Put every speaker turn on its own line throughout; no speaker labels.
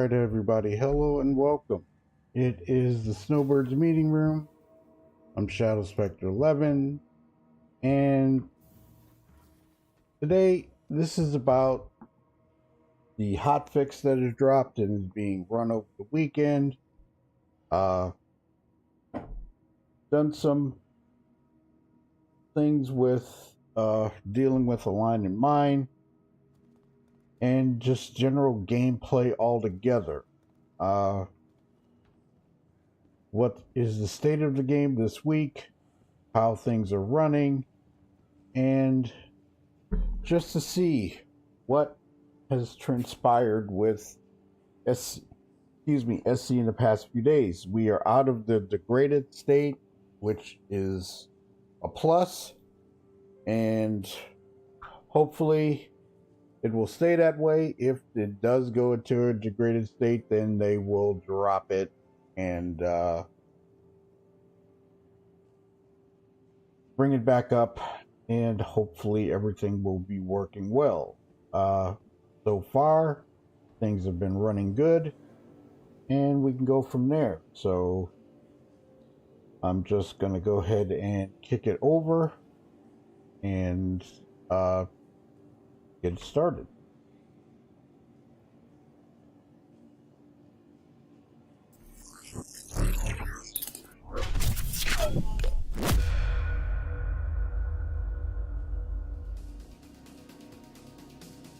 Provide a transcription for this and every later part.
Alright everybody, hello and welcome. It is the Snowbirds meeting room. I'm Shadow Spectre 11, and today this is about the hotfix that is dropped and is being run over the weekend. Done some things with dealing with a line in mind and just general gameplay altogether. What is the state of the game this week, how things are running, and just to see what has transpired with SC in the past few days. We are out of the degraded state, which is a plus, and hopefully it will stay that way. If it does go into a degraded state, then they will drop it and bring it back up, and hopefully everything will be working well. So far, things have been running good, and we can go from there. So I'm just going to go ahead and kick it over and get started.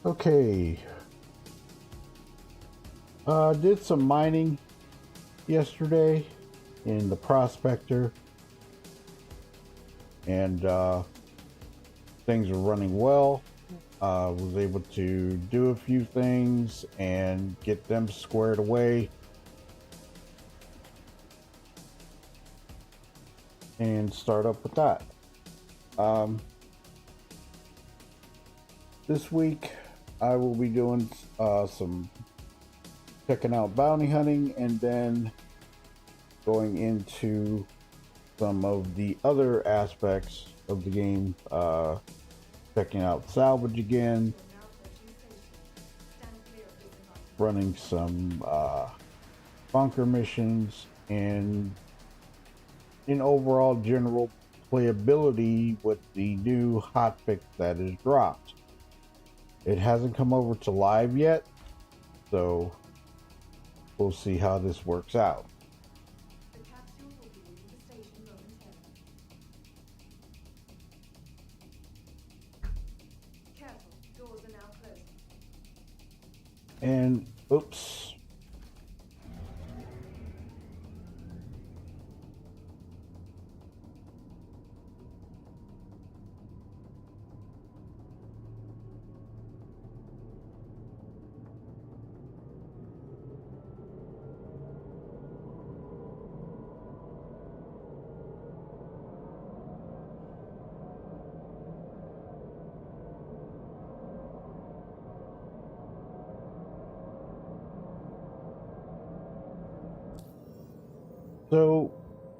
Okay. Did some mining yesterday in the prospector, and things are running well. Was able to do a few things and get them squared away, and start up with that. This week I will be doing some checking out bounty hunting, and then going into some of the other aspects of the game, checking out salvage again, running some bunker missions, and in overall general playability with the new hotfix that is dropped. It hasn't come over to live yet, so we'll see how this works out.
The capsule will be leaving the station momentarily. Careful, doors are now closing.
And oops. So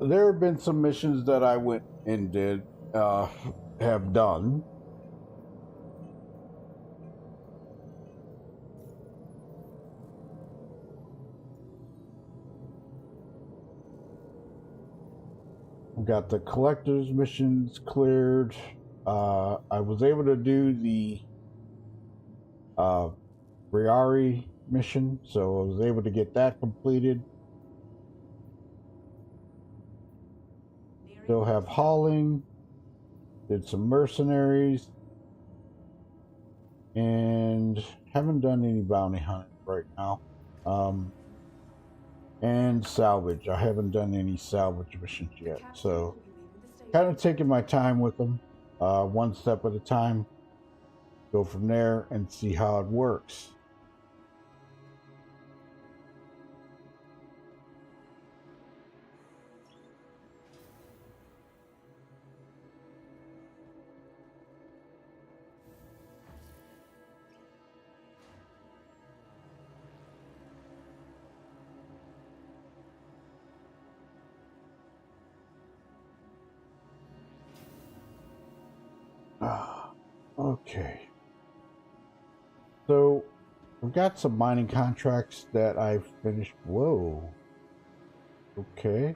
there have been some missions that I went and did, have done. Got the collector's missions cleared. I was able to do the Referral mission, so I was able to get that completed. Still have hauling, did some mercenaries, and haven't done any bounty hunting right now. And salvage. I haven't done any salvage missions yet, so kind of taking my time with them, one step at a time. Go from there and see how it works. Okay. So We've got some mining contracts that I've finished. Whoa. Okay.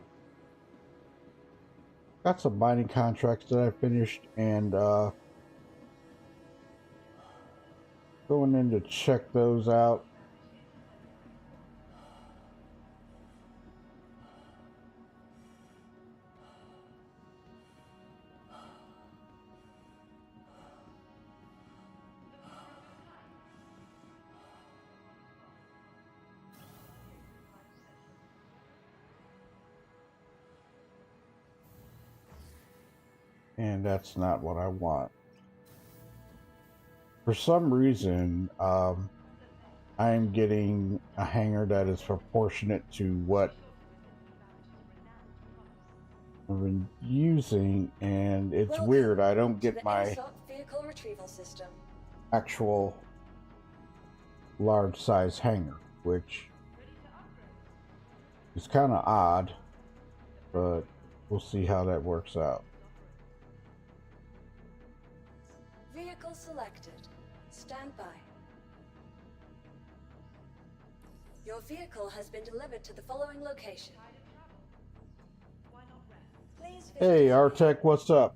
Got some mining contracts that I finished, and going in to check those out. And that's not what I want. For some reason, I'm getting a hanger that is proportionate to what I've been using, and it's weird. I don't get my
vehicle retrieval system.
Actual large size hanger, which is kind of odd, but we'll see how that works out.
Vehicle selected. Stand by. Your vehicle has been delivered to the following location. Please
Hey, Artec, what's up?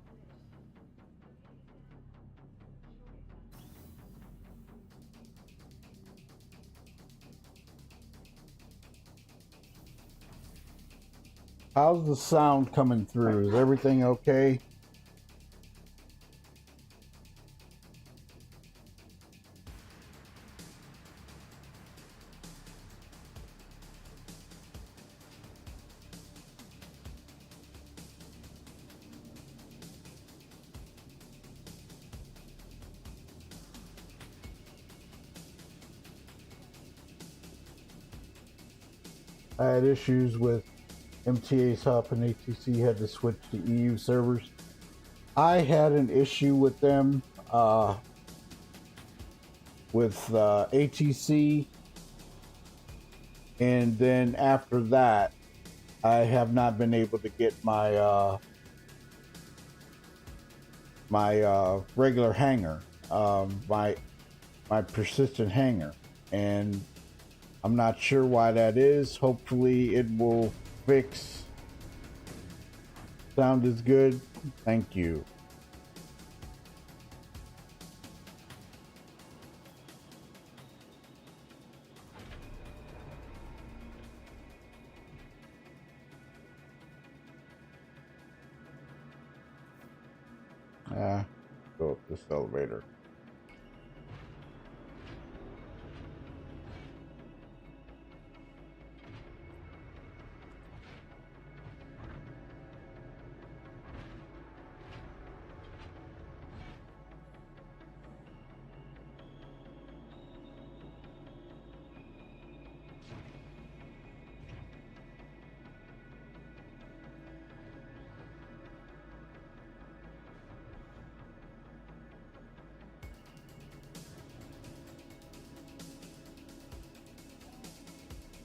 How's the sound coming through? Is everything okay? I had issues with MTA's Hub and ATC had to switch to EU servers. I had an issue with them with ATC, and then after that I have not been able to get my regular hanger, my persistent hanger, and I'm not sure why that is. Hopefully it will fix. Sound is good. Thank you. Go up this elevator.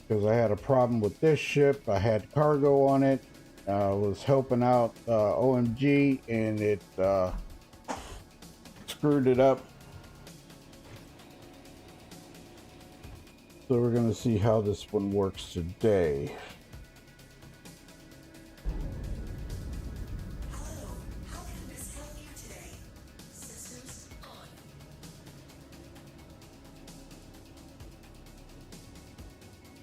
Because I had a problem with this ship. I had cargo on it. I was helping out OMG, and it screwed it up. So we're going to see how this one works today.
Hello, how can this help you today? Systems on.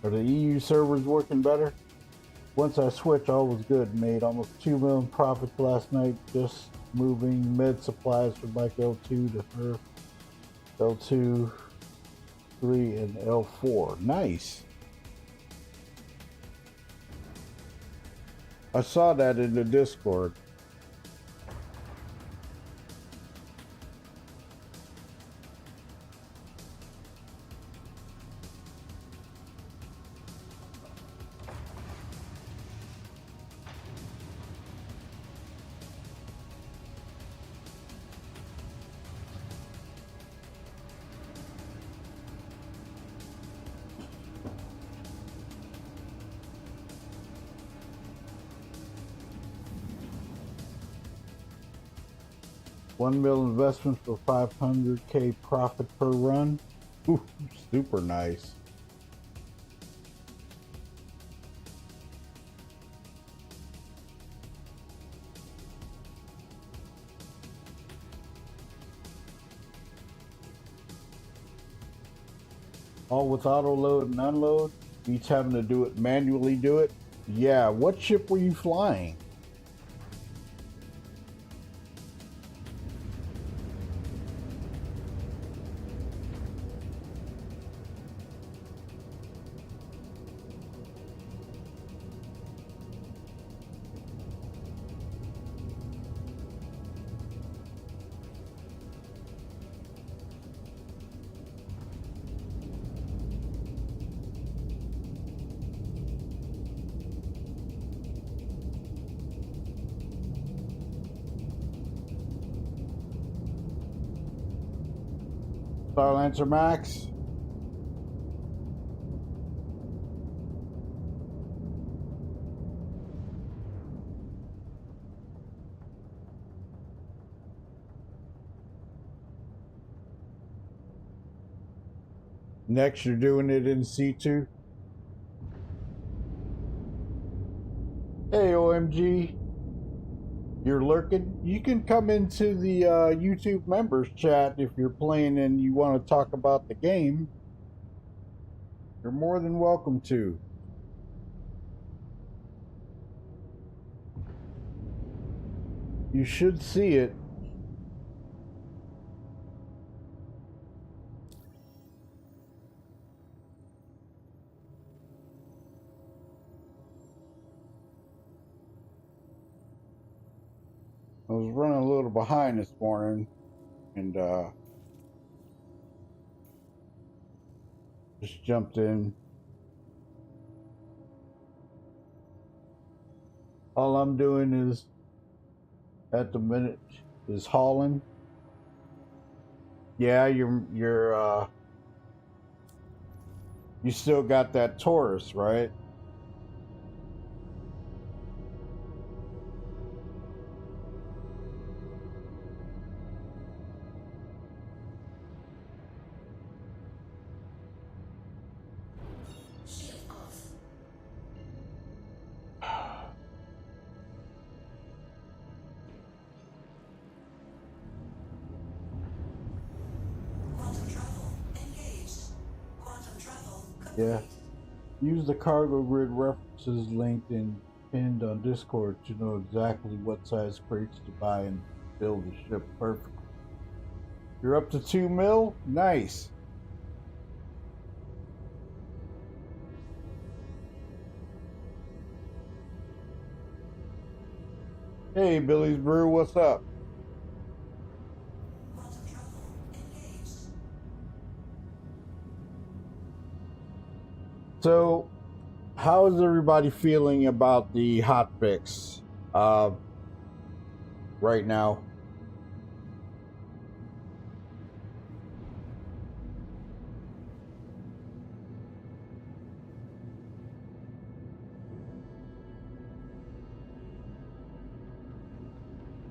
Are the EU servers working better? Once I switched, all was good. Made almost 2 million profits last night just moving med supplies from like L2 to her L2, 3, and L4. Nice. I saw that in the Discord. $1 million investment for 500K profit per run. Ooh, super nice. All with auto load and unload, each having to do it manually do it. Yeah, what ship were you flying? Silencer Max. Next, you're doing it in C2. Hey, OMG. You're lurking. You can come into the YouTube members chat if you're playing and you want to talk about the game. You're more than welcome to. You should see it. I was running a little behind this morning and just jumped in. All I'm doing is at the minute is hauling. Yeah, you still got that Taurus, right?
Shield off. Quantum travel engaged. Quantum travel complete.
Yeah. Use the cargo grid references linked and pinned on Discord to know exactly what size crates to buy and build the ship perfectly. You're up to 2 mil? Nice. Hey, Billy's Brew, what's up?
Quantum travel engaged.
So, how is everybody feeling about the hotfix right now?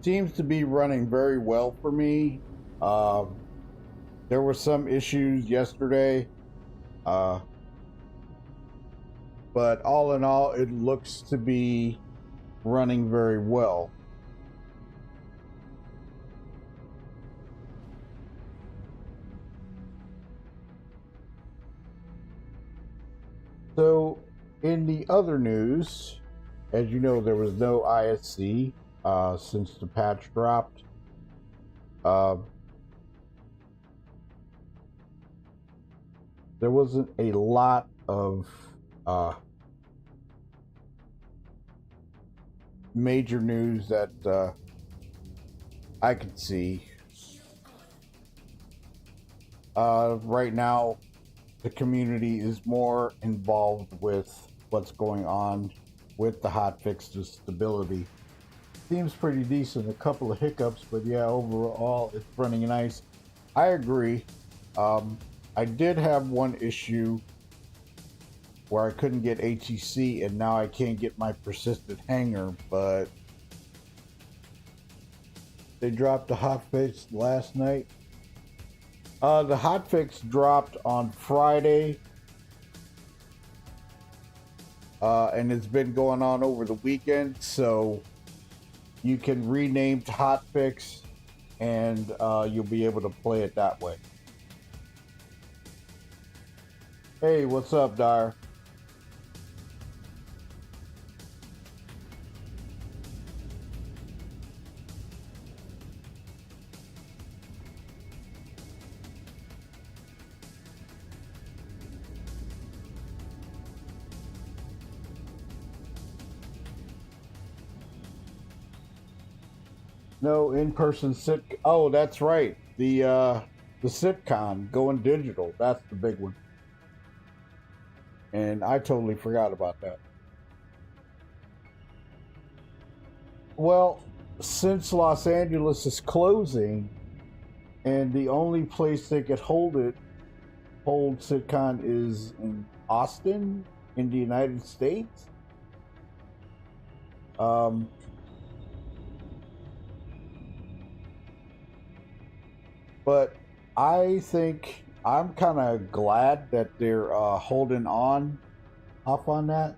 Seems to be running very well for me. There were some issues yesterday, but all in all, it looks to be running very well. So, in the other news, as you know, there was no ISC since the patch dropped. There wasn't a lot of major news that I could see. Right now, the community is more involved with what's going on with the hotfix to stability. Seems pretty decent. A couple of hiccups, but yeah, overall it's running nice. I agree. I did have one issue where I couldn't get HEC, and now I can't get my persistent hanger, but they dropped the hotfix last night. The hotfix dropped on Friday, and it's been going on over the weekend, so you can rename to hotfix, and you'll be able to play it that way. Hey, what's up, Dyer? No in-person sit. Oh, that's right. The sitcon going digital. That's the big one. And I totally forgot about that. Well, since Los Angeles is closing, and the only place they could hold sitcon is in Austin, in the United States. But I think I'm kind of glad that they're holding off on that.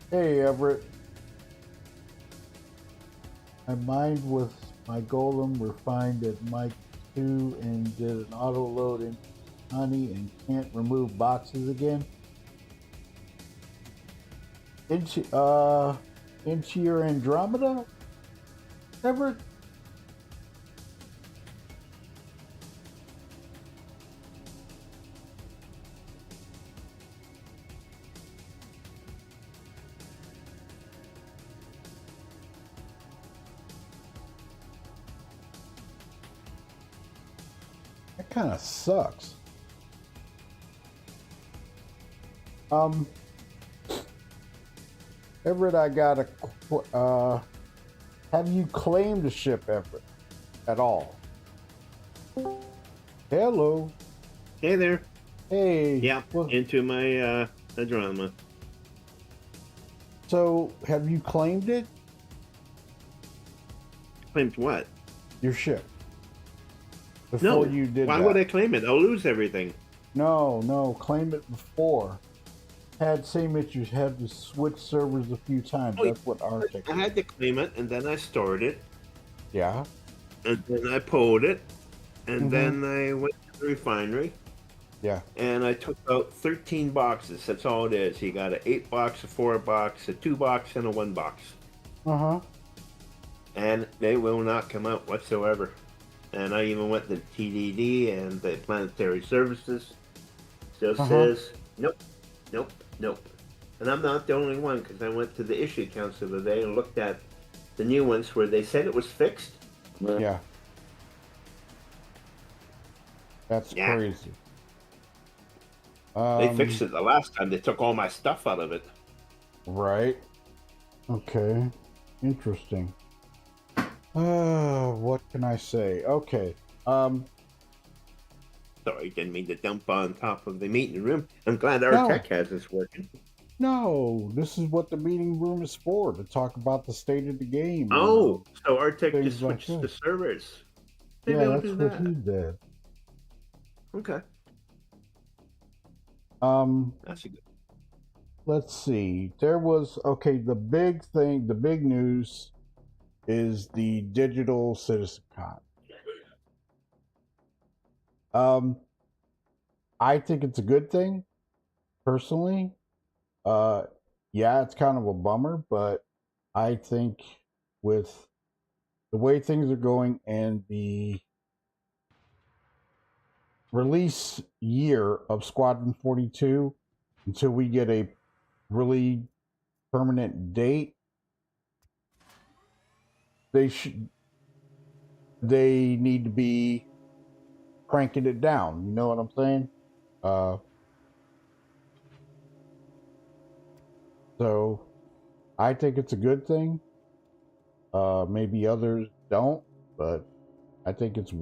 Hey, Everett. I mined with my golem, refined at mic 2, and did an auto load in honey and can't remove boxes again. Into your Andromeda, Everett? That kind of sucks. Everett, I got a. Have you claimed the ship, Everett, at all? Hello.
Hey there.
Hey.
Yeah,
Well,
into my Andromeda.
so, have you claimed it?
Claimed what?
Your ship. Before
No.
you did
Why
that.
would I claim it? I'll lose everything.
No, claim it before. Had same issues, had to switch servers a few times.
Oh,
That's what Arctic.
I had to claim it, and then I stored it,
Yeah.
and then I pulled it, and then I went to the refinery,
Yeah.
and I took out 13 boxes. That's all it is. You got an 8 box, a 4 box, a 2 box, and a 1 box. And they will not come out whatsoever. And I even went to TDD and the Planetary Services. Still says, nope. And I'm not the only one, because I went to the issue council today and looked at the new ones where they said it was fixed.
Yeah. That's crazy.
They fixed it the last time. They took all my stuff out of it.
Right. Okay. Interesting. What can I say? Okay.
Sorry, didn't mean to dump on top of the meeting room. I'm glad our
No.
tech has this working.
No, this is what the meeting room is for, to talk about the state of the game.
Oh, so our tech
Things
just
like
switched the
this.
servers. Maybe
Yeah,
I'll
that's
do
what
that.
he did.
Okay, that's a good.
Let's see. There was, okay, the big thing, the big news is the digital citizen con. I think it's a good thing, personally. Yeah, it's kind of a bummer, but I think with the way things are going and the release year of Squadron 42, until we get a really permanent date, they need to be cranking it down. You know what I'm saying? So I think it's a good thing. Maybe others don't, but I think it's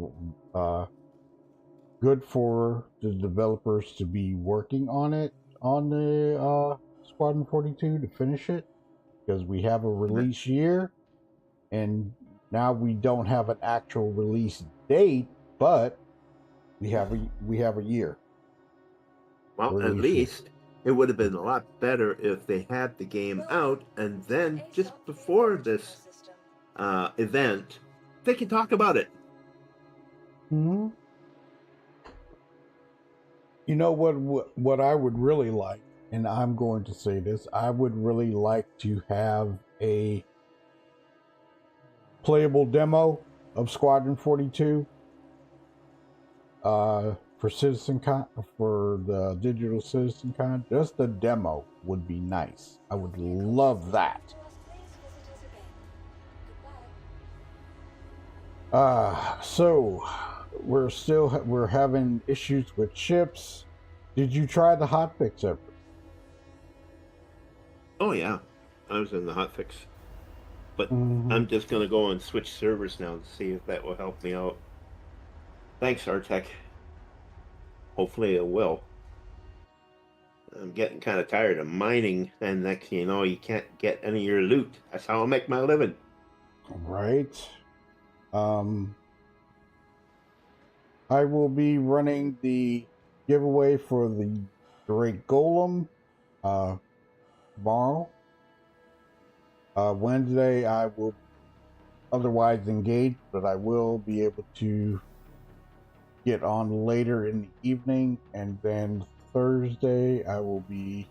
good for the developers to be working on it, on the Squadron 42, to finish it. because we have a release year, and now we don't have an actual release date, but we have a year.
Well, at least it would have been a lot better if they had the game out, and then just before this event, they can talk about it.
Mm-hmm. You know what I would really like, and I'm going to say this, I would really like to have a playable demo of Squadron 42 for CitizenCon, for the Digital CitizenCon. Just a demo would be nice. I would love that. So we're having issues with chips. Did you try the Hotfix ever?
Oh yeah, I was in the Hotfix, but I'm just gonna go and switch servers now to see if that will help me out. Thanks, Artec. Hopefully it will. I'm getting kind of tired of mining, and next thing you know, you can't get any of your loot. That's how I make my living.
Right. I will be running the giveaway for the Great Golem tomorrow. Wednesday I will otherwise engage, but I will be able to get on later in the evening, and then Thursday I will be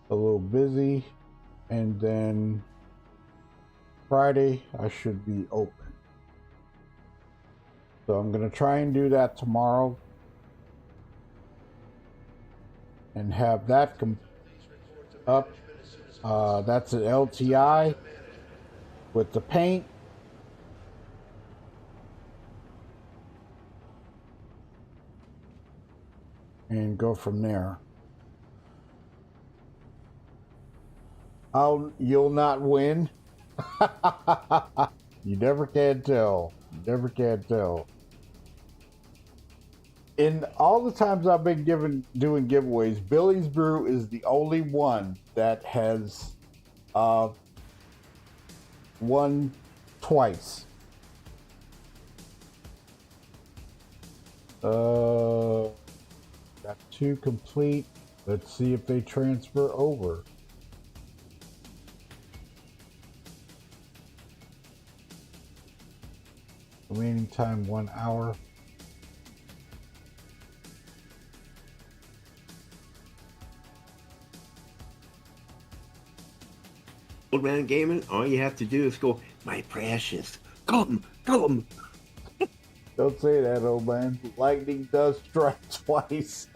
a little busy, and then Friday I should be open. So I'm going to try and do that tomorrow and have that up. That's an LTI with the paint. And go from there. You'll not win. You never can tell. You never can tell. In all the times I've been doing giveaways, Billy's Brew is the only one that has won twice. Got 2 complete. Let's see if they transfer over. Remaining time 1 hour.
Old man gaming, all you have to do is go, my precious, come.
Don't say that, old man. Lightning does strike twice.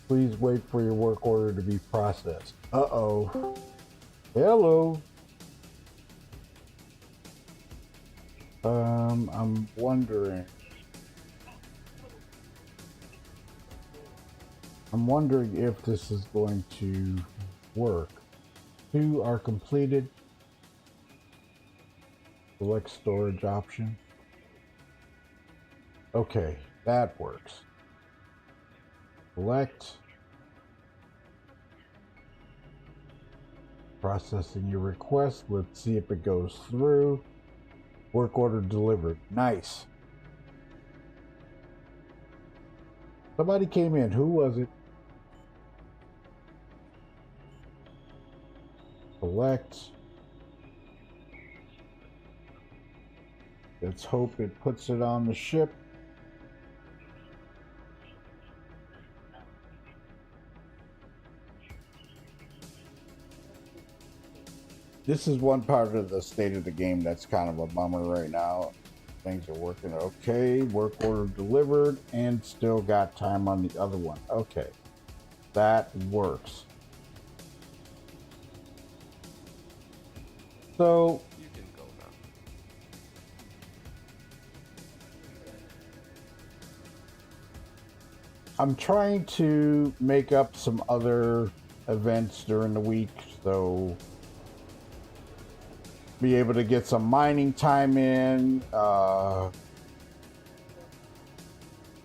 Please wait for your work order to be processed. Uh-oh. Hello. I'm wondering if this is going to work. 2 are completed. Select storage option. Okay, that works. Select. Processing your request. Let's see if it goes through. Work order delivered. Nice. Somebody came in. Who was it? Select. Let's hope it puts it on the ship. This is one part of the state of the game that's kind of a bummer right now. Things are working okay. Work order delivered, and still got time on the other one. Okay, that works. So
You can go now.
I'm trying to make up some other events during the week, so be able to get some mining time in,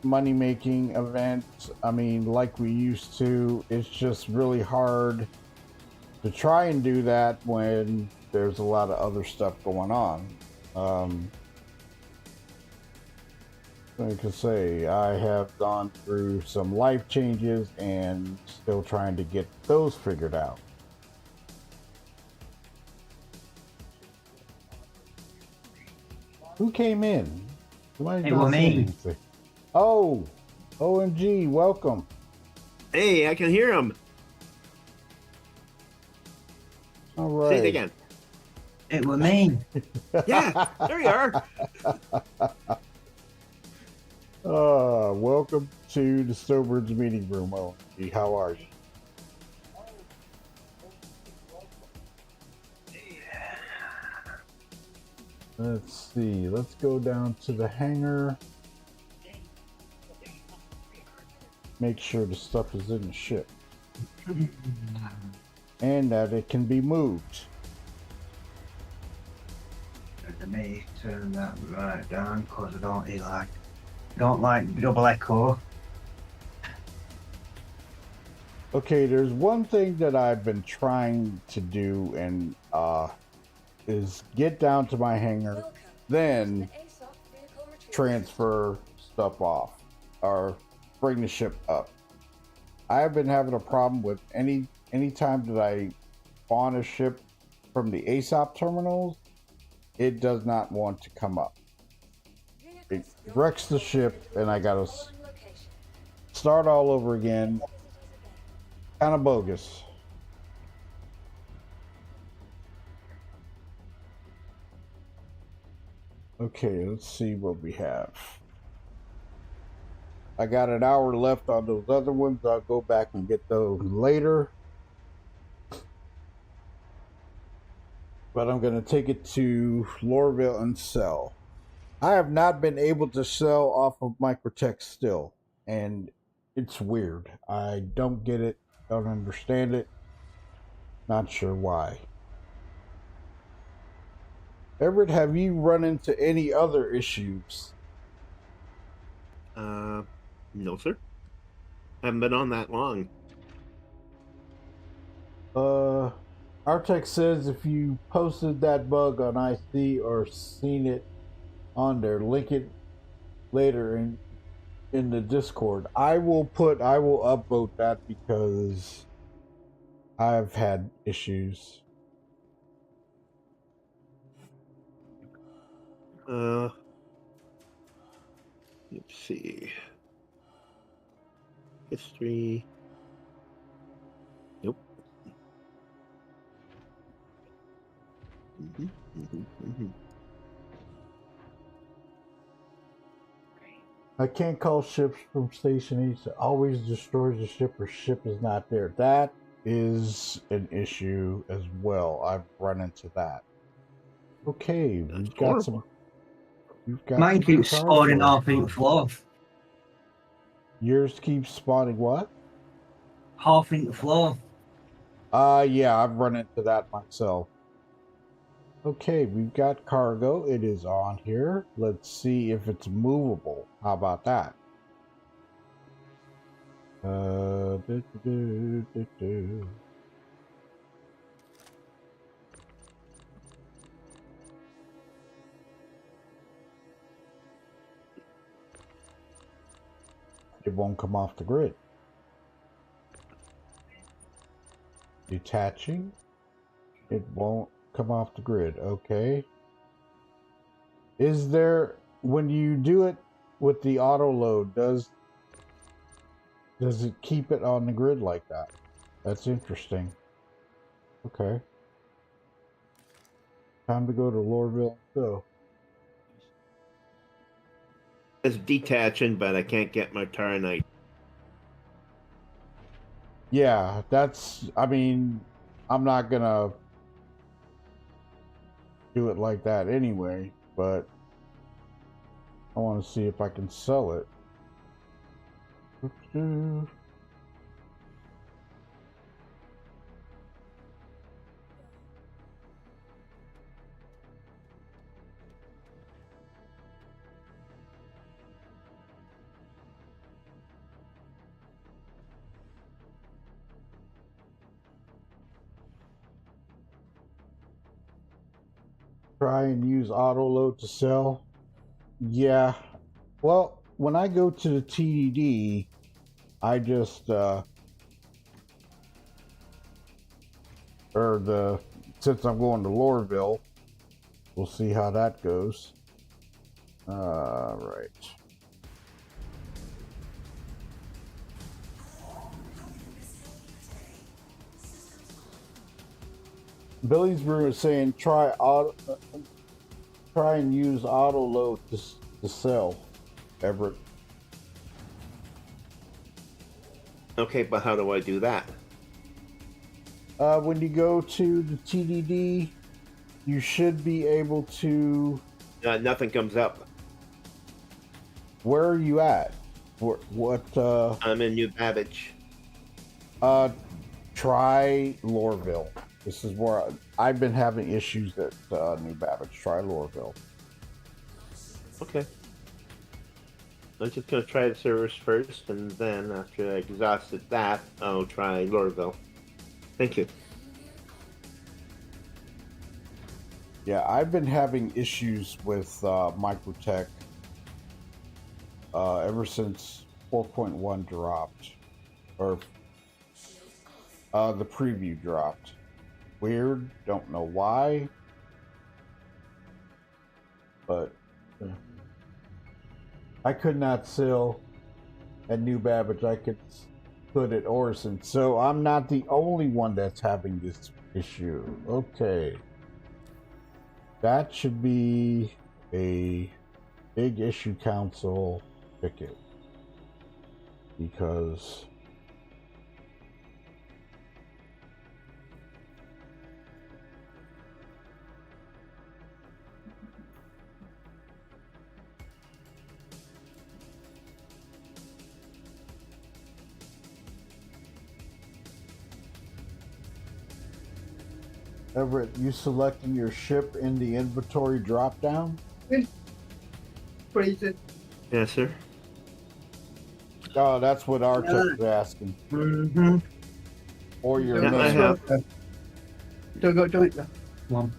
money making events. I mean, like we used to. It's just really hard to try and do that when there's a lot of other stuff going on. Like I say, I have gone through some life changes and still trying to get those figured out. Who came in? Somebody's
It
not
was
saying
me.
anything. Oh, OMG, welcome.
Hey, I can hear him.
All right.
Say it again.
It was me.
Yeah, there you are.
Welcome to the Snowbirds meeting room. OMG, how are you? Let's see. Let's go down to the hangar. Make sure the stuff is in the ship. And that it can be moved.
Let me turn that right down because I don't like double echo.
Okay, there's one thing that I've been trying to do and is get down to my hangar, then
The ASOC vehicle retrieval
transfer stuff off or bring the ship up. I've been having a problem with any time that I spawn a ship from the ASOP terminals, it does not want to come up. It wrecks the ship and I gotta start all over again. Kind of bogus. Okay, let's see what we have. I got an hour left on those other ones. I'll go back and get those later. But I'm going to take it to Lorville and sell. I have not been able to sell off of Microtech still. And it's weird. I don't get it. Don't understand it. Not sure why. Everett, have you run into any other issues?
No, sir. Haven't been on that long.
Artex says if you posted that bug on IC or seen it on there, link it later in the Discord. I will upvote that because I've had issues.
Let's see. History. Nope.
I can't call ships from Station East. It always destroys the ship or ship is not there. That is an issue as well. I've run into that. Okay, we've got some.
Mine keeps spawning half-inch floor.
Yours keeps spawning what?
Half-inch floor.
Yeah, I've run into that myself. Okay, we've got cargo. It is on here. Let's see if it's movable. How about that? It won't come off the grid. Detaching. It won't come off the grid. Okay. Is there, when you do it with the auto load, does it keep it on the grid like that? That's interesting. Okay. Time to go to Lorville. Go.
It's detaching, but I can't get my Taranite.
Yeah, that's, I mean, I'm not gonna do it like that anyway, but I want to see if I can sell it. Try and use auto load to sell. Yeah. Well, when I go to the TDD, I just since I'm going to Loreville, we'll see how that goes. Right. Billy's Brew is saying try and use auto load to sell, Everett.
Okay, but how do I do that?
When you go to the TDD, you should be able to.
Nothing comes up.
Where are you at? What?
I'm in New Babbage.
Try Loreville. This is where I've been having issues at New Babbage. Try Loreville.
Okay. I'm just going to try the servers first, and then after I exhausted that, I'll try Loreville. Thank you.
Yeah, I've been having issues with Microtech ever since 4.1 dropped, or the preview dropped. Weird, don't know why, but I could not sell at New Babbage. I could at Orison, so I'm not the only one that's having this issue. Okay, that should be a big issue council ticket, because Everett, you selecting your ship in the inventory drop down?
Freezing.
Yes, sir.
Oh, that's what Artec is asking.
Mm-hmm.
Or your
Yeah, I
name.
have.
Still got joint there. One.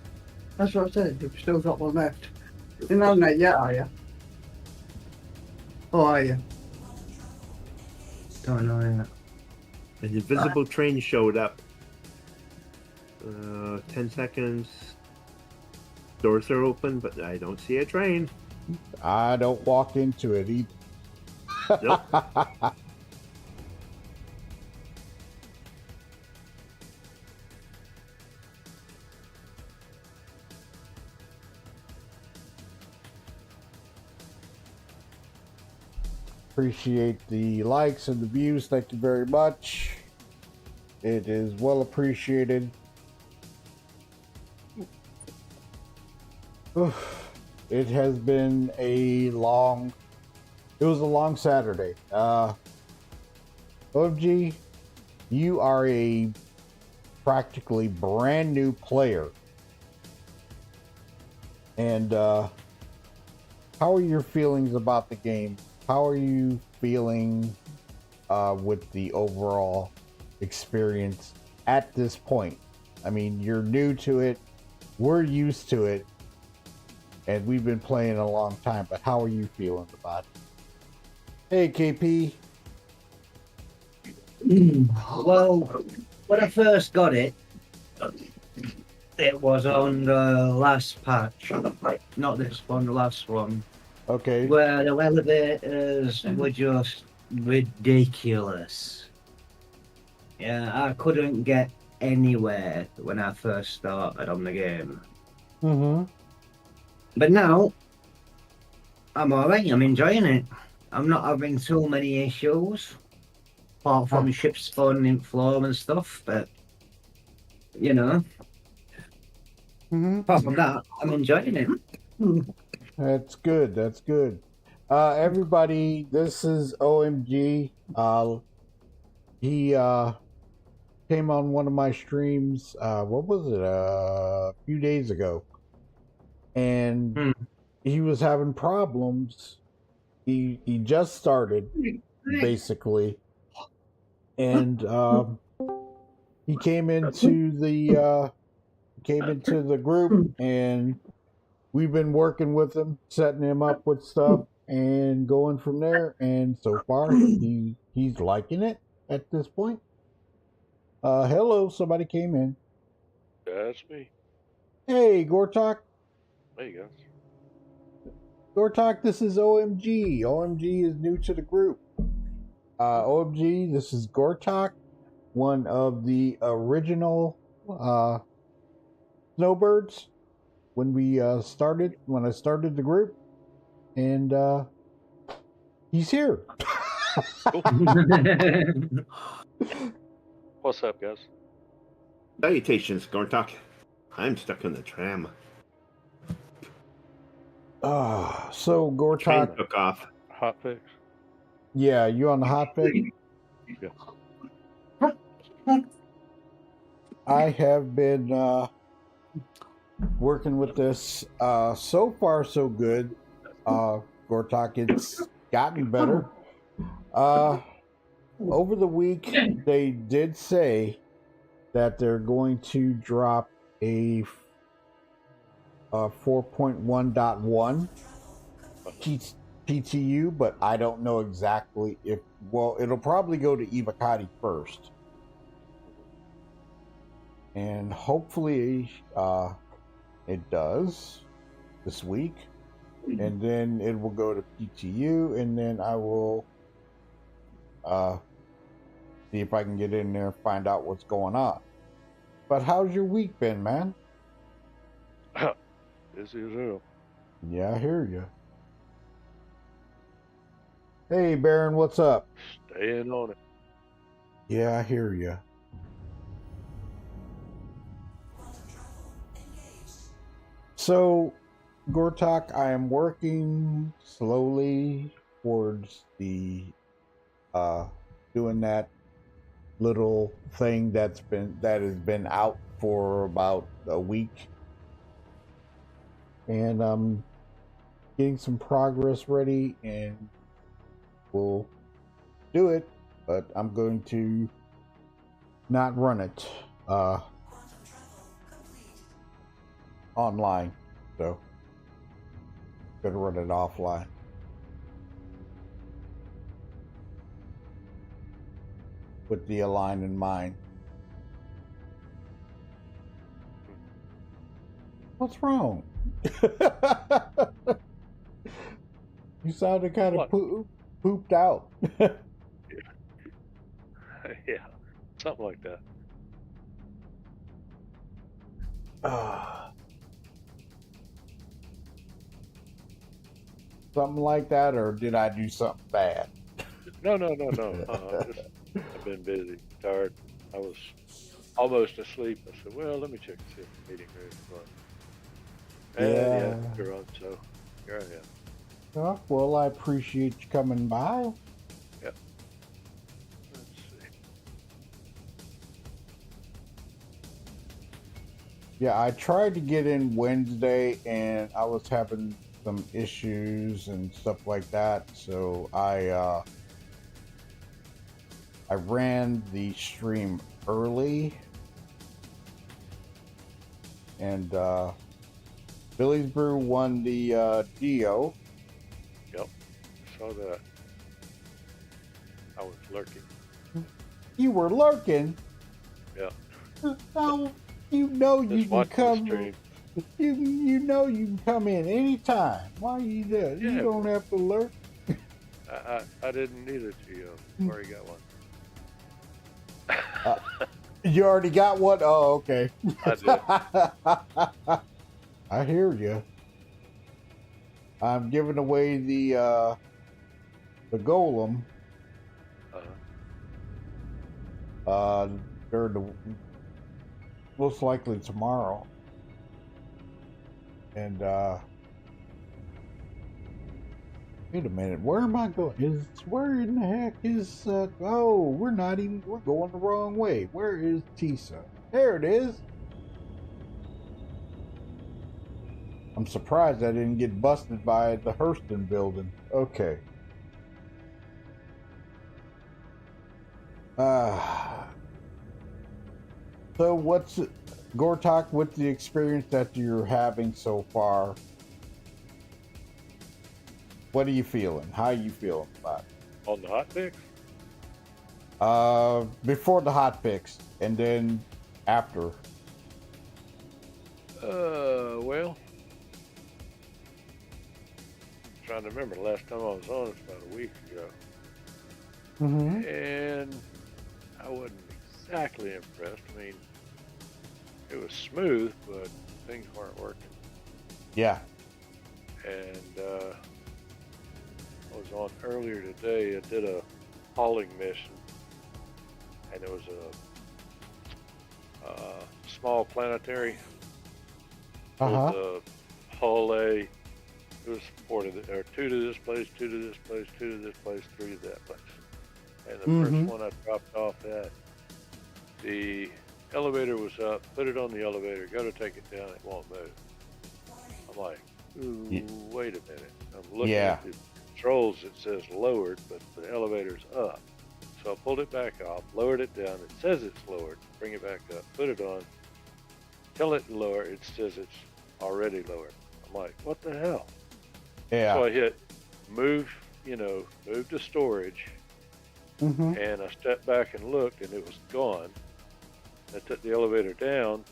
That's what I said. You've still got one left. You're not there yet, are you? Or are you? Don't know yet.
An invisible train showed up. 10 seconds. Doors are open, but I don't see a train.
I don't walk into it either.
Nope.
Appreciate the likes and the views. Thank you very much. It is well appreciated. Oof. It has been it was a long Saturday. OG, you are a practically brand new player. And how are your feelings about the game? How are you feeling with the overall experience at this point? I mean, you're new to it. We're used to it. And we've been playing a long time, but how are you feeling about it? Hey, KP.
Well, when I first got it, it was on the last patch. Not this one, the last one.
Okay.
Where the elevators were just ridiculous. Yeah, I couldn't get anywhere when I first started on the game.
Mm-hmm.
But now, I'm alright, I'm enjoying it. I'm not having too many issues, apart from ships spawning in floor and stuff, but, you know, apart from that, I'm enjoying it.
That's good. That's good. Everybody, this is OMG. He came on one of my streams. What was it? A few days ago, and he was having problems. He just started, basically, and he came into the group, and we've been working with him, setting him up with stuff, and going from there. And so far, he's liking it at this point. Hello, somebody came in.
That's me.
Hey, Gortok.
There you go.
Gortok, this is OMG. OMG is new to the group. OMG, this is Gortok, one of the original Snowbirds when I started the group, and he's here.
What's up, guys?
Salutations, Gortok. I'm stuck in the tram.
So
Train
Gortok,
took off.
Hotfix?
yeah, you on the Hotfix?
Yeah.
I have been working with this. So far, so good. Gortok, it's gotten better. Over the week, they did say that they're going to drop a 4.1.1 PTU, but I don't know exactly if. Well, it'll probably go to Evocati first, and hopefully it does this week, and then it will go to PTU, and then I will see if I can get in there and find out what's going on. But how's your week been, man?
Busy as hell.
Yeah, I hear you. Hey, Baron, what's up?
Staying on it.
Yeah, I hear you. So, Gortok, I am working slowly towards the doing that little thing that has been out for about a week, and I'm getting some progress ready, and we'll do it. But I'm going to not run it online, so gonna run it offline. With the Align in mind. What's wrong? You sounded kind of pooped out.
Yeah, something like that.
Something like that, or did I do something bad?
No. I've been busy, tired. I was almost asleep. I said, well, let me check and see if the meeting ready to run. And yeah, you're on, so here I am.
Oh, well, I appreciate you coming by.
Yep. Let's see.
Yeah, I tried to get in Wednesday, and I was having some issues and stuff like that, so I ran the stream early, and Billy's Brew won the Geo.
Yep, saw that. I was lurking.
You were lurking?
Yeah.
Oh, you know you
Just
can
watching the
come.
stream.
You know you can come in anytime. Why are you there?
Yeah.
You don't have to lurk.
I didn't need a Geo. Already got one.
You already got one? Oh, okay.
I did.
I hear you. I'm giving away the golem. During the most likely tomorrow. And wait a minute, where am I going? Where in the heck is oh, we're going the wrong way. Where is Tisa? There it is. I'm surprised I didn't get busted by the Hurston building. Okay. So what's Gortok, with the experience that you're having so far, What are you feeling? How are you feeling about it?
On the hot fix?
Before the hot fix, and then after.
Well, trying to remember the last time I was on, it's about a week ago.
Mm-hmm.
And I wasn't exactly impressed. I mean, it was smooth, but things weren't working.
Yeah.
And I was on earlier today. I did a hauling mission, and it was a small planetary.
Uh-huh.
With a hull A. It was 2 to this place, 2 to this place, 2 to this place, 3 to that place. And the first one I dropped off at, the elevator was up, put it on the elevator, go to take it down, it won't move. I'm like, ooh, wait a minute. I'm looking at the controls, it says lowered, but the elevator's up. So I pulled it back off, lowered it down, it says it's lowered, bring it back up, put it on, tell it to lower, it says it's already lowered. I'm like, what the hell?
Yeah.
So I hit move to storage, and I stepped back and looked, and it was gone. I took the elevator down,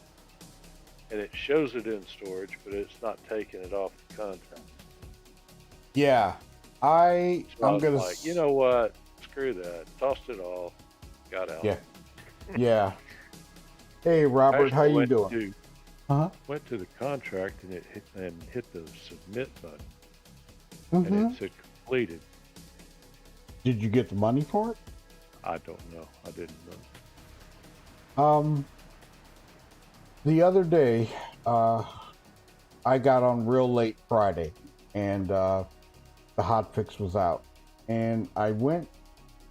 and it shows it in storage, but it's not taking it off the contract.
Yeah.
So
I'm
I
gonna.
was like, you know what? Screw that. Tossed it off. Got out.
Yeah. Yeah. Hey, Robert, how you doing?
Went to the contract and it hit the submit button,
Mm-hmm.
and it said completed.
Did you get the money for it?
I don't know. I didn't know.
The other day, I got on real late Friday, and the hotfix was out, and I went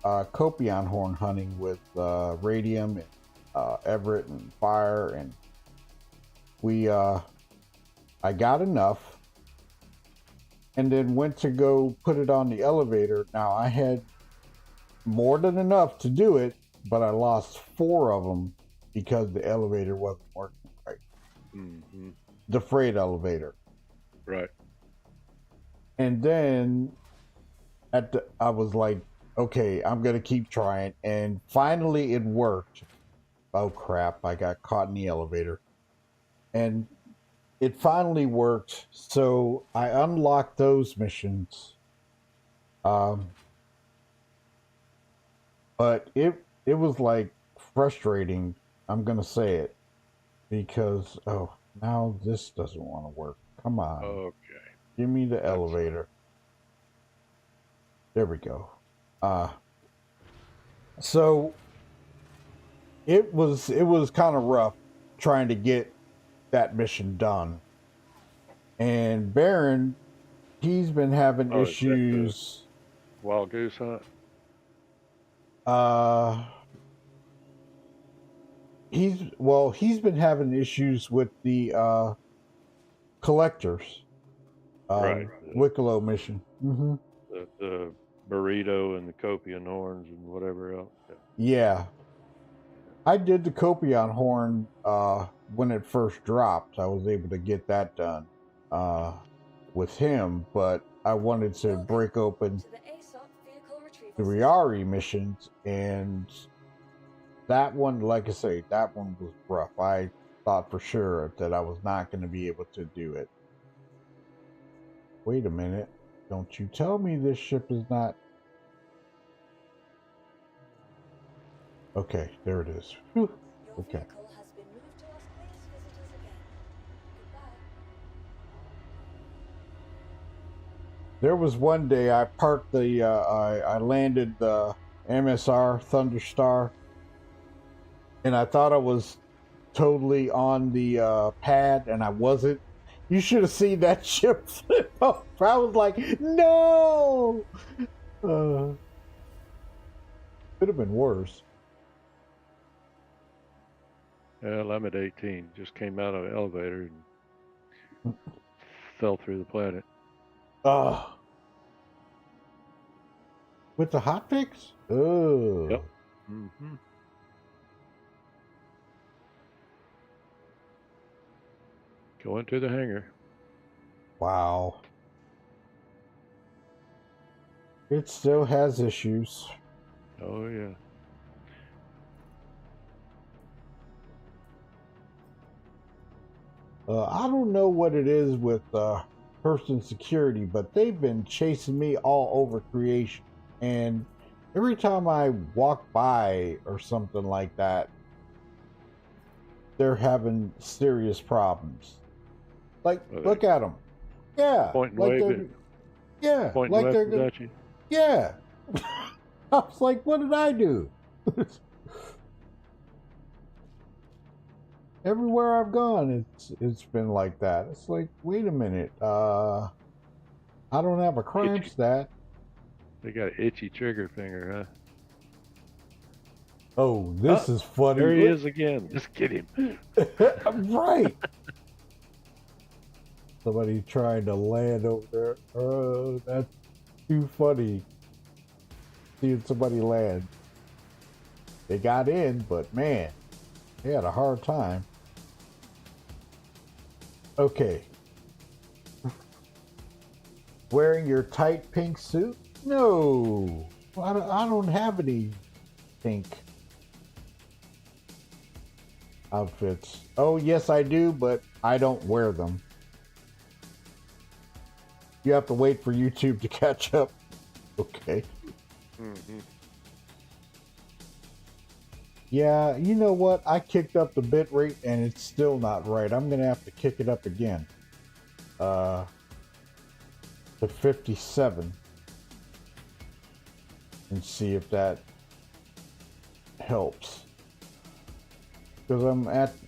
copion horn hunting with Radium and Everett and Fire, and I got enough, and then went to go put it on the elevator. Now I had more than enough to do it, but I lost 4 of them because the elevator wasn't working right.
Mm-hmm.
The freight elevator.
Right.
And then I was like, okay, I'm going to keep trying. And finally it worked. Oh crap, I got caught in the elevator. And it finally worked. So I unlocked those missions. But it was like frustrating. I'm going to say it. Because, now this doesn't want to work. Come on.
Okay.
Give me the elevator. There we go. So it was kind of rough trying to get that mission done. And Baron, he's been having issues.
Wild goose hunt?
He's been having issues with the collectors.
Right.
Wicklow mission. Mm-hmm.
The burrito and the copion horns and whatever else.
Yeah. I did the copion horn when it first dropped. I was able to get that done with him, but I wanted to break open the Riari missions, and that one, like I say, that one was rough. I thought for sure that I was not going to be able to do it. Wait a minute. Don't you tell me this ship is not... Okay, there it is. Whew. Okay. There was one day I parked the... I landed the MSR Thunderstar, and I thought I was totally on the pad, and I wasn't. You should have seen that ship flip off. I was like, no! Could have been worse.
Well, I'm at 18. Just came out of an elevator and fell through the planet.
With the hotfix? Oh.
Yep. Mm-hmm. Going to the hangar.
Wow. It still has issues.
Oh yeah.
I don't know what it is with person security, but they've been chasing me all over creation. And every time I walk by or something like that, they're having serious problems. Like, look at them. Yeah.
Pointing
like
waving.
Yeah.
Pointing
like
weapons
they're
at you.
Yeah. I was like, what did I do? Everywhere I've gone, it's been like that. It's like, wait a minute. I don't have a crime stat.
They got an itchy trigger finger, huh?
Oh, this is funny.
There he is again. Just get him.
Right. Somebody trying to land over there. Oh, that's too funny. Seeing somebody land. They got in, but man, they had a hard time. Okay. Wearing your tight pink suit? No. I don't have any pink outfits. Oh, yes, I do, but I don't wear them. You have to wait for YouTube to catch up. Okay.
Mm-hmm.
Yeah, you know what? I kicked up the bit rate and it's still not right. I'm going to have to kick it up again. To 57. And see if that helps. Because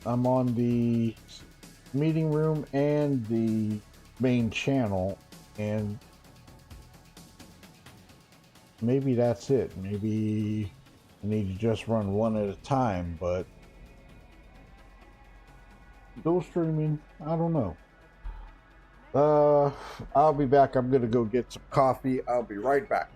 I'm on the meeting room and the main channel, and maybe that's it. Maybe I need to just run one at a time, but still streaming. I don't know. I'll be back. I'm gonna go get some coffee. I'll be right back.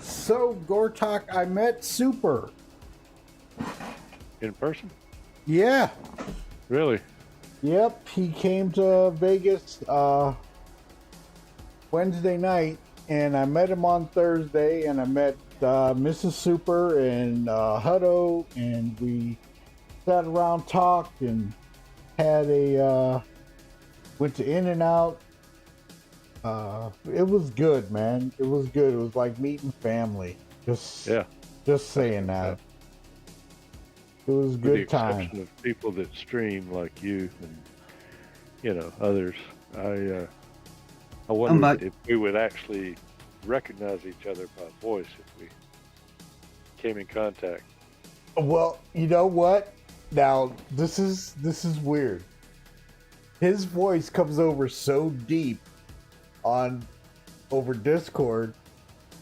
So, Gortok, I met Super.
In person?
Yeah.
Really?
Yep, he came to Vegas Wednesday night, and I met him on Thursday, and I met Mrs. Super and Hutto, and we sat around, talked, and had went to In-N-Out. It was good, man. It was good. It was like meeting family. Just saying that. It was a good time.
With the exception of people that stream like you and others, I wonder if we would actually recognize each other by voice if we came in contact.
Well, you know what? Now this is weird. His voice comes over so deep over Discord,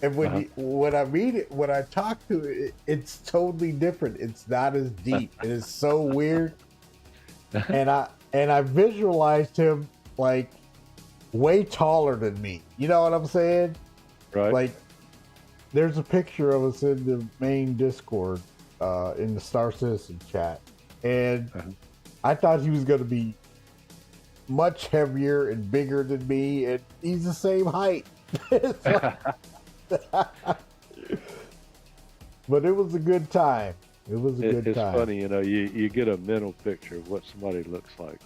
and when I talk to it, it's totally different. It's not as deep. It is so weird. And I visualized him like way taller than me. You know what I'm saying?
Right.
Like, there's a picture of us in the main Discord, in the Star Citizen chat, and I thought he was going to be much heavier and bigger than me, and he's the same height. But it was a good time. It was a good time.
It's funny, you get a mental picture of what somebody looks like.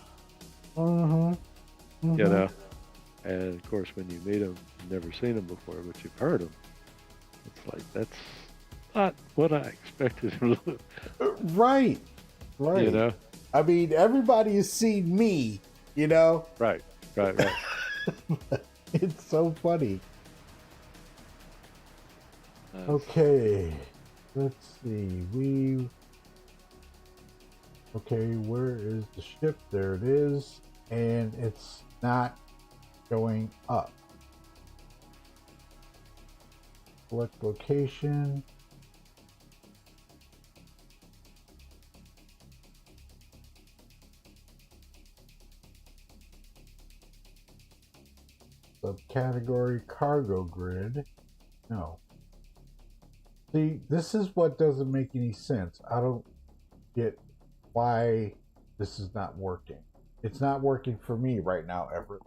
Mm-hmm.
And of course when you meet them, you've never seen them before, but you've heard them. It's like, that's not what I expected him to look.
Right. I mean, everybody has seen me, Right. It's so funny. Okay, let's see. Okay, where is the ship? There it is, and it's not going up. Select location. Subcategory cargo grid. No. See, this is what doesn't make any sense. I don't get why this is not working. It's not working for me right now, Everett.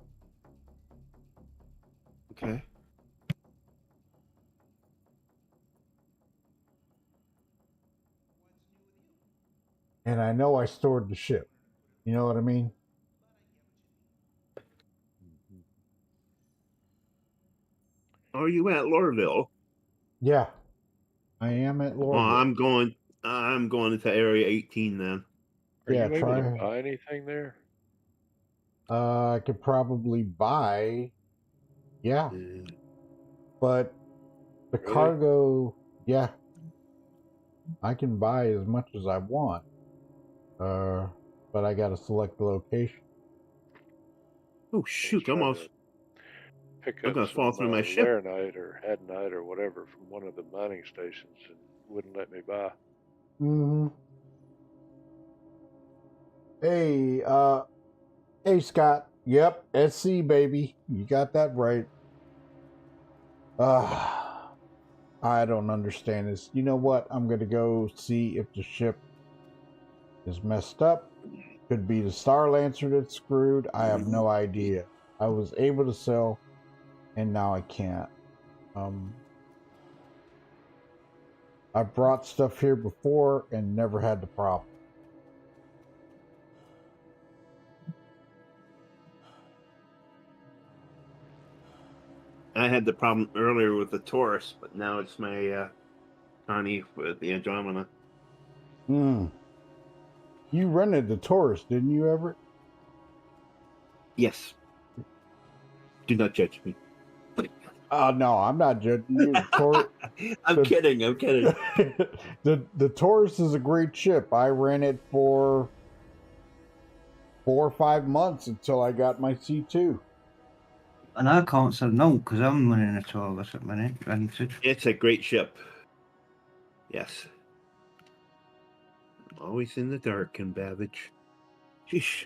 Okay.
And I know I stored the ship. You know what I mean?
Are you at Lorville?
Yeah. I am at
Well,
Lorville.
I'm going into Area 18 then.
Are
Yeah,
you able
try.
to buy anything there?
I could probably buy. Yeah. But the
Really?
cargo, yeah. I can buy as much as I want. But I gotta select the location.
Oh shoot! I'm
Trying
off.
to pick
I'm
up
gonna fall
some
through my ship.
laranite or hadnite or whatever from one of the mining stations and wouldn't let me buy.
Mm-hmm. Hey, Scott. Yep, SC, baby. You got that right. I don't understand this. You know what? I'm gonna go see if the ship is messed up. Could be the Star Lancer that's screwed. I have no idea. I was able to sell, and now I can't. I brought stuff here before and never had the problem.
I had the problem earlier with the Taurus, but now it's my Connie with the Andromeda.
You rented the Taurus, didn't you, Everett?
Yes. Do not judge me.
No, I'm not judging you.
I'm kidding.
The Taurus is a great ship. I ran it for 4 or 5 months until I got my C2.
And I can't say no because I'm running a Taurus at the minute, rented.
It's a great ship. Yes. Always in the dark and Babbage. Sheesh.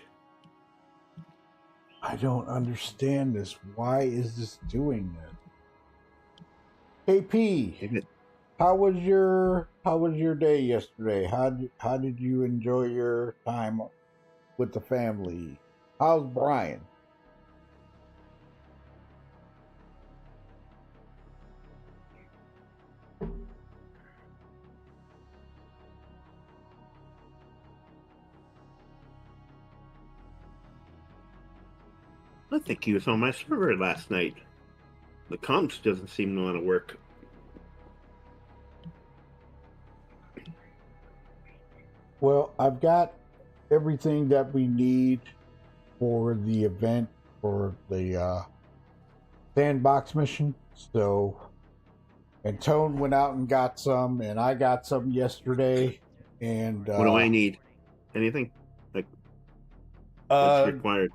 I don't understand this. Why is this doing that? Hey P, how was your day yesterday? How did you enjoy your time with the family? How's Brian?
I think he was on my server last night. The comps doesn't seem to want to work.
Well, I've got everything that we need for the event for the sandbox mission. So, and Tone went out and got some, and I got some yesterday. And
What do I need? Anything? Like what's required?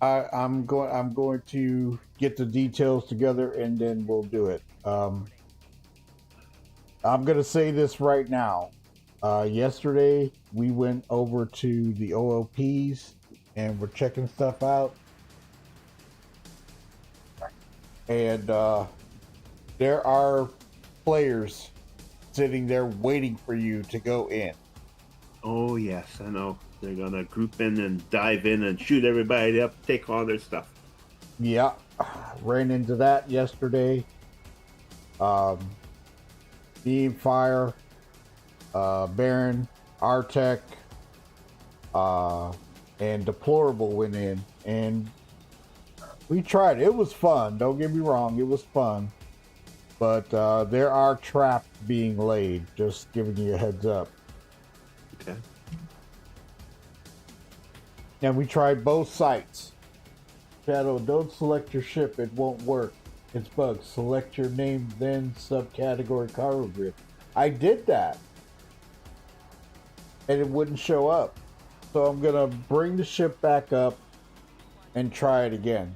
I'm going to get the details together and then we'll do it. I'm going to say this right now. Yesterday we went over to the OOPs and we're checking stuff out. And there are players sitting there waiting for you to go in.
Oh yes, I know. They're gonna group in and dive in and shoot everybody up, take all their stuff.
Yeah, ran into that yesterday. Beam Fire, Baron, Artec, and Deplorable went in, and we tried. It was fun. Don't get me wrong, it was fun. But there are traps being laid. Just giving you a heads up.
Okay.
And we tried both sites. Shadow, don't select your ship. It won't work. It's bugged. Select your name, then subcategory cargo grid. I did that. And it wouldn't show up. So I'm going to bring the ship back up and try it again.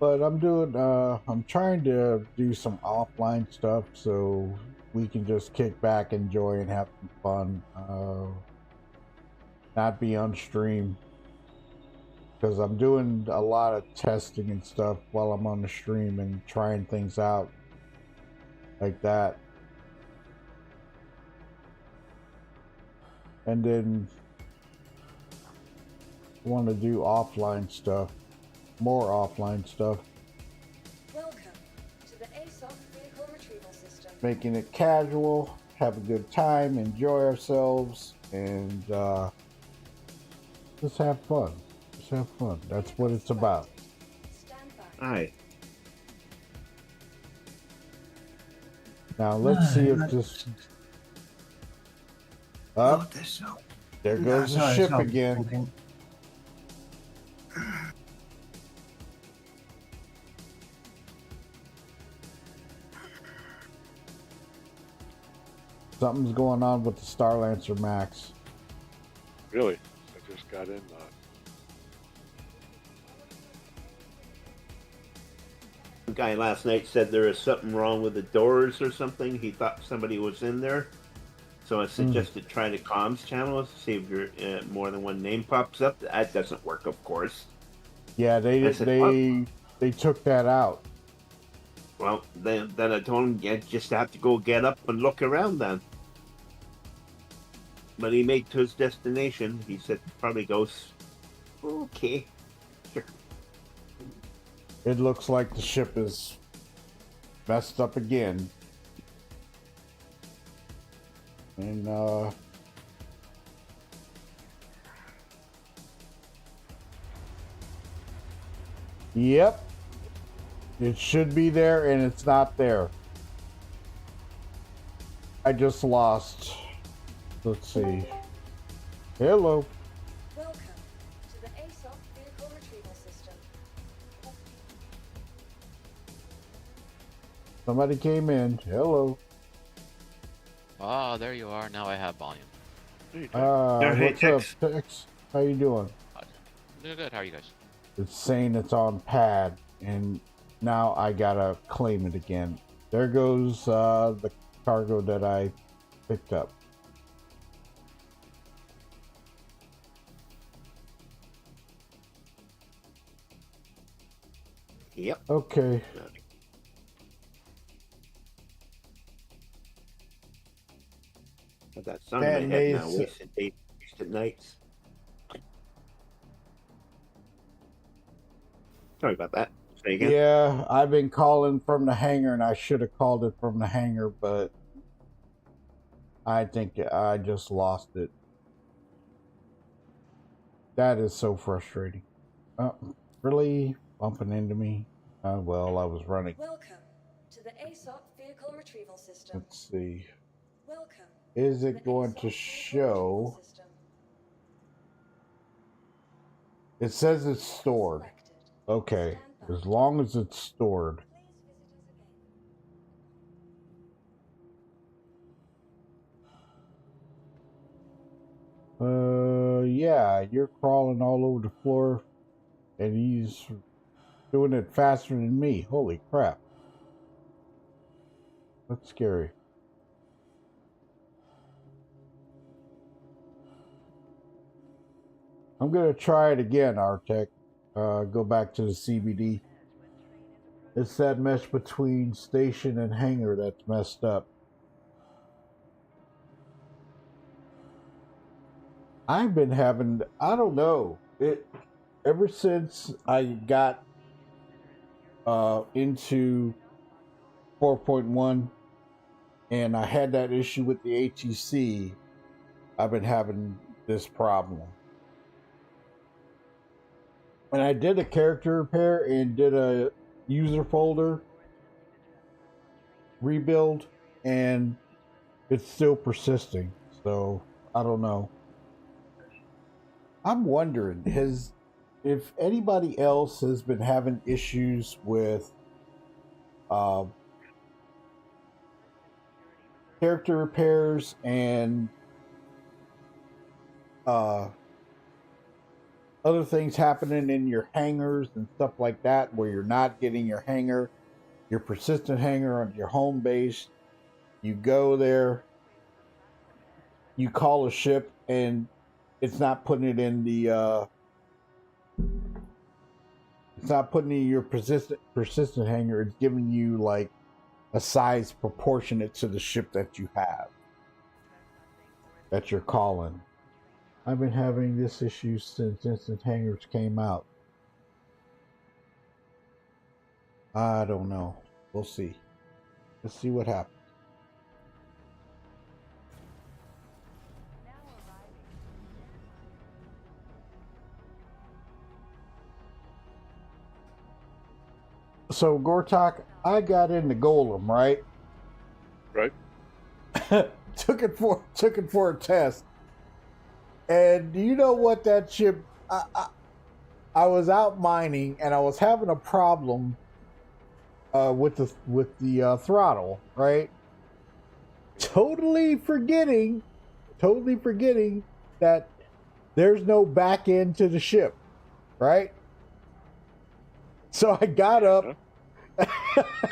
But I'm trying to do some offline stuff so we can just kick back, enjoy, and have some fun. Not be on stream. Because I'm doing a lot of testing and stuff while I'm on the stream and trying things out like that. And then want to do offline stuff, more offline stuff.
Welcome to the ASOC vehicle retrieval system.
Making it casual, have a good time, enjoy ourselves, and just have fun. Just have fun. That's what it's about.
Stand by.
Aye.
Now let's see if this.
Oh,
Up,
this so.
there goes the ship again. Something's going on with the Starlancer Max.
Really? I just got in.
The guy last night said there is something wrong with the doors or something. He thought somebody was in there. So I suggested try the comms channel, see if your more than one name pops up. That doesn't work, of course.
Yeah, they took that out.
Well, then I told him you just have to go get up and look around then. But he made to his destination. He said probably goes, okay. Sure.
It looks like the ship is messed up again. And yep, it should be there and it's not there. I just lost. Let's see. Hello.
Welcome to the ASOC vehicle retrieval system.
Somebody came in. Hello.
Ah, there you are. Now I have volume.
Hey,
What's up,
Tex.
Tex? How you doing?
Doing good. How are you guys?
It's saying it's on pad, and now I gotta claim it again. There goes the cargo that I picked up.
Yep.
Okay.
I've got some in my head now.
Maze.
Wasted days, wasted nights. Sorry about that. Say again.
Yeah, I've been calling from the hangar, and I should have called it from the hangar, but I think I just lost it. That is so frustrating. Really? Bumping into me? Well, I was running.
Welcome to the ASOC vehicle retrieval system.
Let's see.
Welcome.
Is
to
it
the
going
ASOC
to
vehicle
show?
retrieval system.
It says it's stored.
Selected.
Okay,
Stand by.
as long as it's stored.
Please visit us again.
Yeah, you're crawling all over the floor, and he's doing it faster than me. Holy crap. That's scary. I'm gonna try it again, Artec. Go back to the CBD. It's that mesh between station and hangar that's messed up. I've been having, I don't know, it ever since I got into 4.1 and I had that issue with the ATC, I've been having this problem. And I did a character repair and did a user folder rebuild, and it's still persisting. So I don't know. I'm wondering, if anybody else has been having issues with character repairs and other things happening in your hangars and stuff like that, where you're not getting your hanger, your persistent hanger on your home base. You go there, you call a ship, and it's not putting it in the it's not putting in your persistent hanger. It's giving you like a size proportionate to the ship that you have, that you're calling. I've been having this issue since instant hangers came out. I don't know. We'll see. Let's see what happens. So Gortok, I got into Golem, right?
Right.
took it for a test, and do you know what that ship? I was out mining and I was having a problem with the throttle, right? Totally forgetting that there's no back end to the ship, right? So I got up.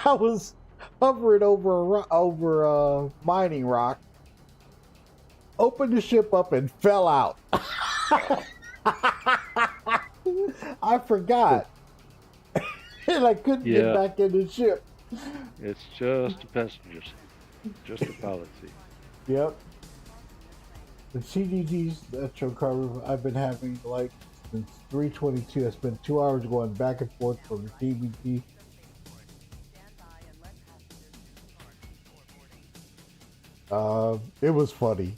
I was hovering over a mining rock, opened the ship up, and fell out. I forgot. And I couldn't get back in the ship.
It's just a passenger seat. Just a pilot seat.
Yep. The CDD's intro cover I've been having like since 3:22. I spent 2 hours going back and forth from the TBT. It was funny.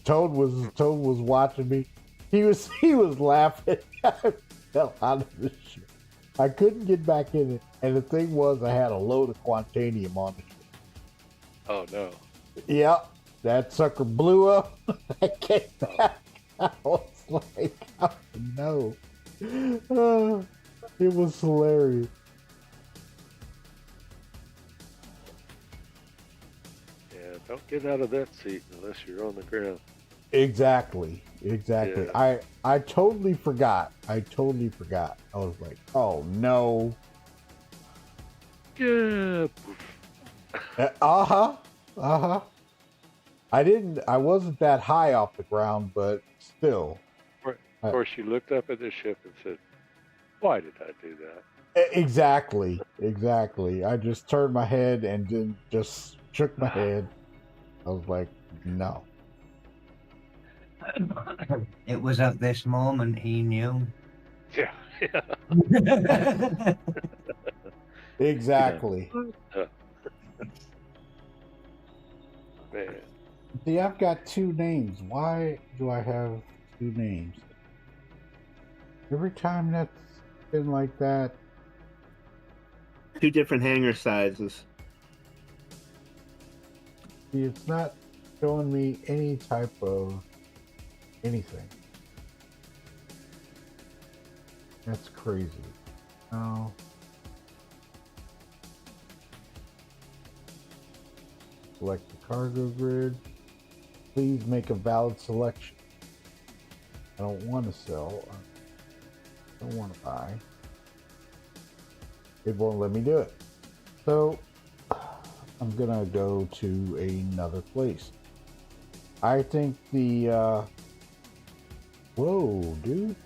Toad was watching me. He was laughing. I fell out of the ship. I couldn't get back in it, and the thing was, I had a load of Quantanium on it.
Oh no!
Yep, that sucker blew up. I came back. I was like, oh no! It was hilarious.
Yeah, don't get out of that seat unless you're on the ground.
Exactly. Yeah. I totally forgot. I was like, oh no.
Yeah.
I wasn't that high off the ground, but still.
Of course, you looked up at the ship and said, why did I do that?
Exactly. I just turned my head and then just shook my head. I was like, no.
It was at this moment he knew.
Yeah.
Exactly.
Man.
See, I've got two names. Why do I have two names? Every time that's been like that.
Two different hanger sizes.
See, it's not showing me any type of anything. That's crazy. Oh. Select the cargo grid. Please make a valid selection. I don't want to sell. I don't want to buy. It won't let me do it. So I'm gonna go to another place. I think the whoa, dude.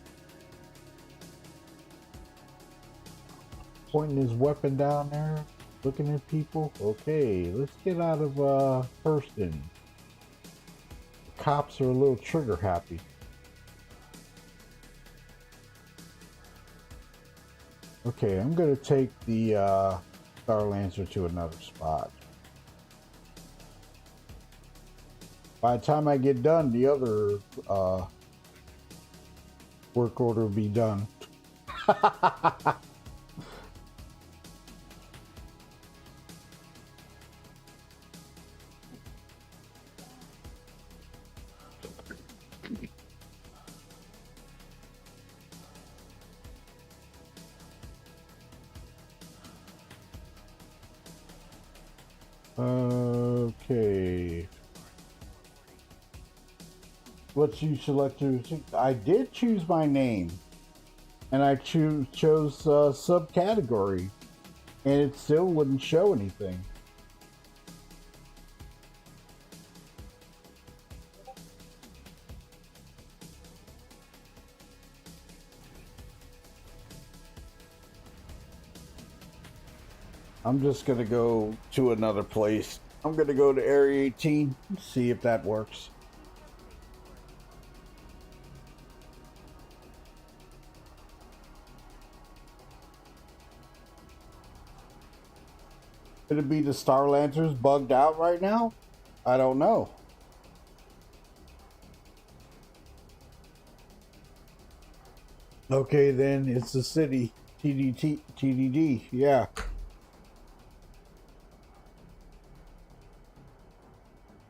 Pointing his weapon down there, looking at people. Okay, let's get out of Hurston. The cops are a little trigger happy. Okay, I'm gonna take the Star Lancer to another spot. By the time I get done, the other work order will be done. Okay. What you select to? I did choose my name. and I chose subcategory, and it still wouldn't show anything. I'm just gonna go to another place. I'm gonna go to Area 18, see if that works. Could it be the Star Lancers bugged out right now? I don't know. Okay, then it's the city. TDD, yeah.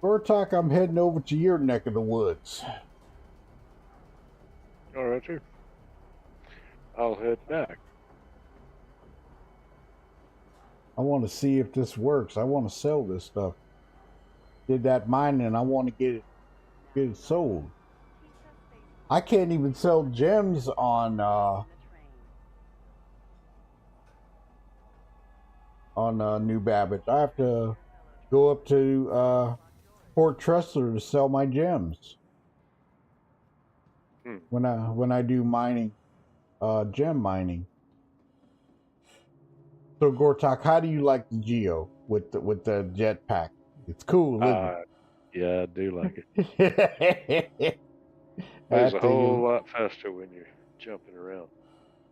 Vortok, I'm heading over to your neck of the woods.
All right, sir. I'll head back.
I want to see if this works. I want to sell this stuff. Did that mining. I want to get it sold. I can't even sell gems on New Babbage. I have to go up to Fort Tressler to sell my gems. When I do mining, gem mining. So Gortok, how do you like the Geo with the jetpack? It's cool, isn't it?
Yeah, I do like it. It's a whole lot faster when you're jumping around.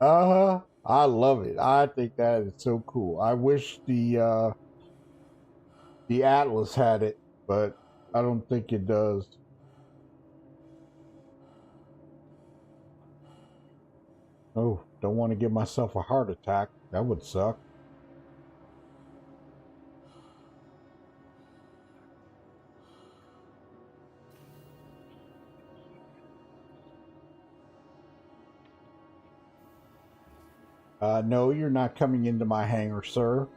I love it. I think that is so cool. I wish the Atlas had it, but I don't think it does. Oh, don't want to give myself a heart attack. That would suck. No, you're not coming into my hangar, sir.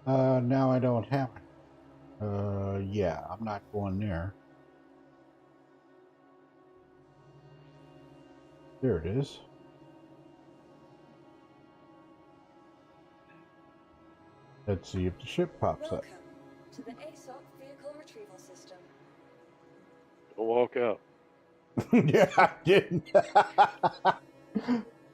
Now I don't have it. Yeah, I'm not going there. There it is. Let's see if the ship pops up.
Welcome to the ASOC vehicle retrieval system.
Don't walk out.
Yeah, I didn't.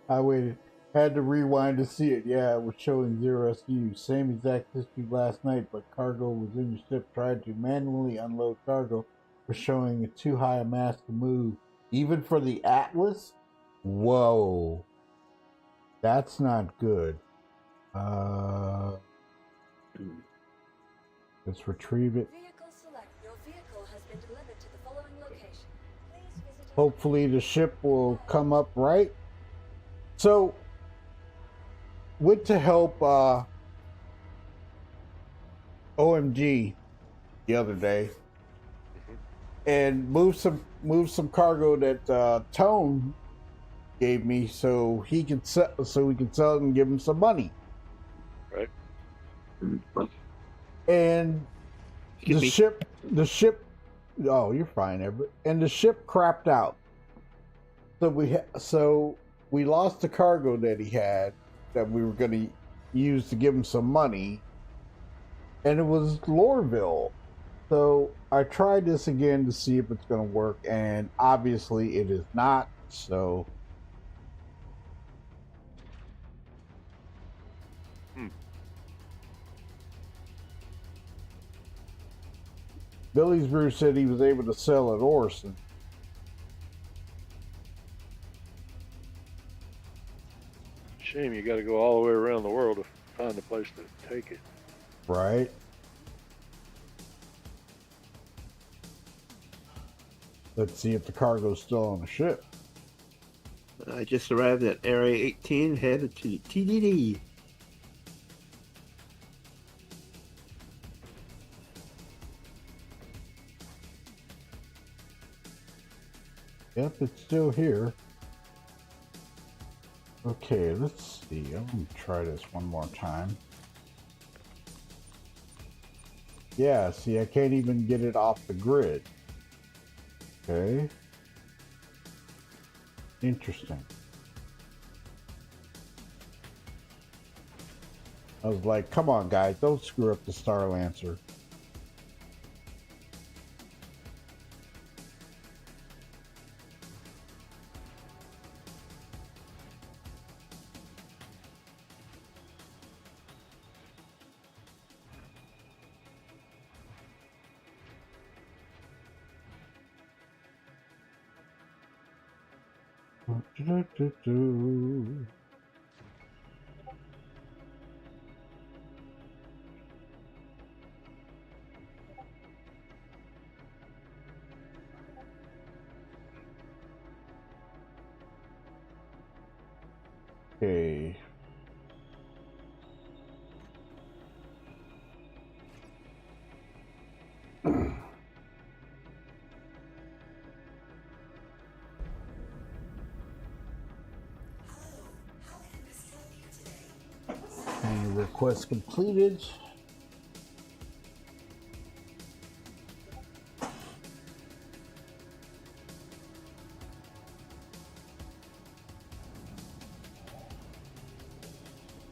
I waited. Had to rewind to see it. Yeah, it was showing 0 SU. Same exact history last night, but cargo was in your ship. Tried to manually unload cargo. Was showing it too high a mass to move. Even for the Atlas? Whoa. That's not good. Let's retrieve it.
Vehicle select. Your vehicle has been delivered to the following location. Please visit.
Hopefully the ship will come up right. So, went to help OMG the other day and move some cargo that Tone gave me so we can sell it and give him some money.
Right.
And the ship. Oh, you're fine, Everett. And the ship crapped out. So we lost the cargo that he had that we were going to use to give him some money, and it was Lorville. So I tried this again to see if it's going to work, and obviously it is not. So. Billy's Brew said he was able to sell at Orson.
Shame you got to go all the way around the world to find a place to take it.
Right. Let's see if the cargo's still on the ship.
I just arrived at Area 18, headed to the TDD.
Yep, it's still here. Okay, let's see. I'm gonna try this one more time. Yeah, see, I can't even get it off the grid. Okay. Interesting. I was like, come on, guys, don't screw up the Star Lancer. Do-do-do-do. Okay. And request completed.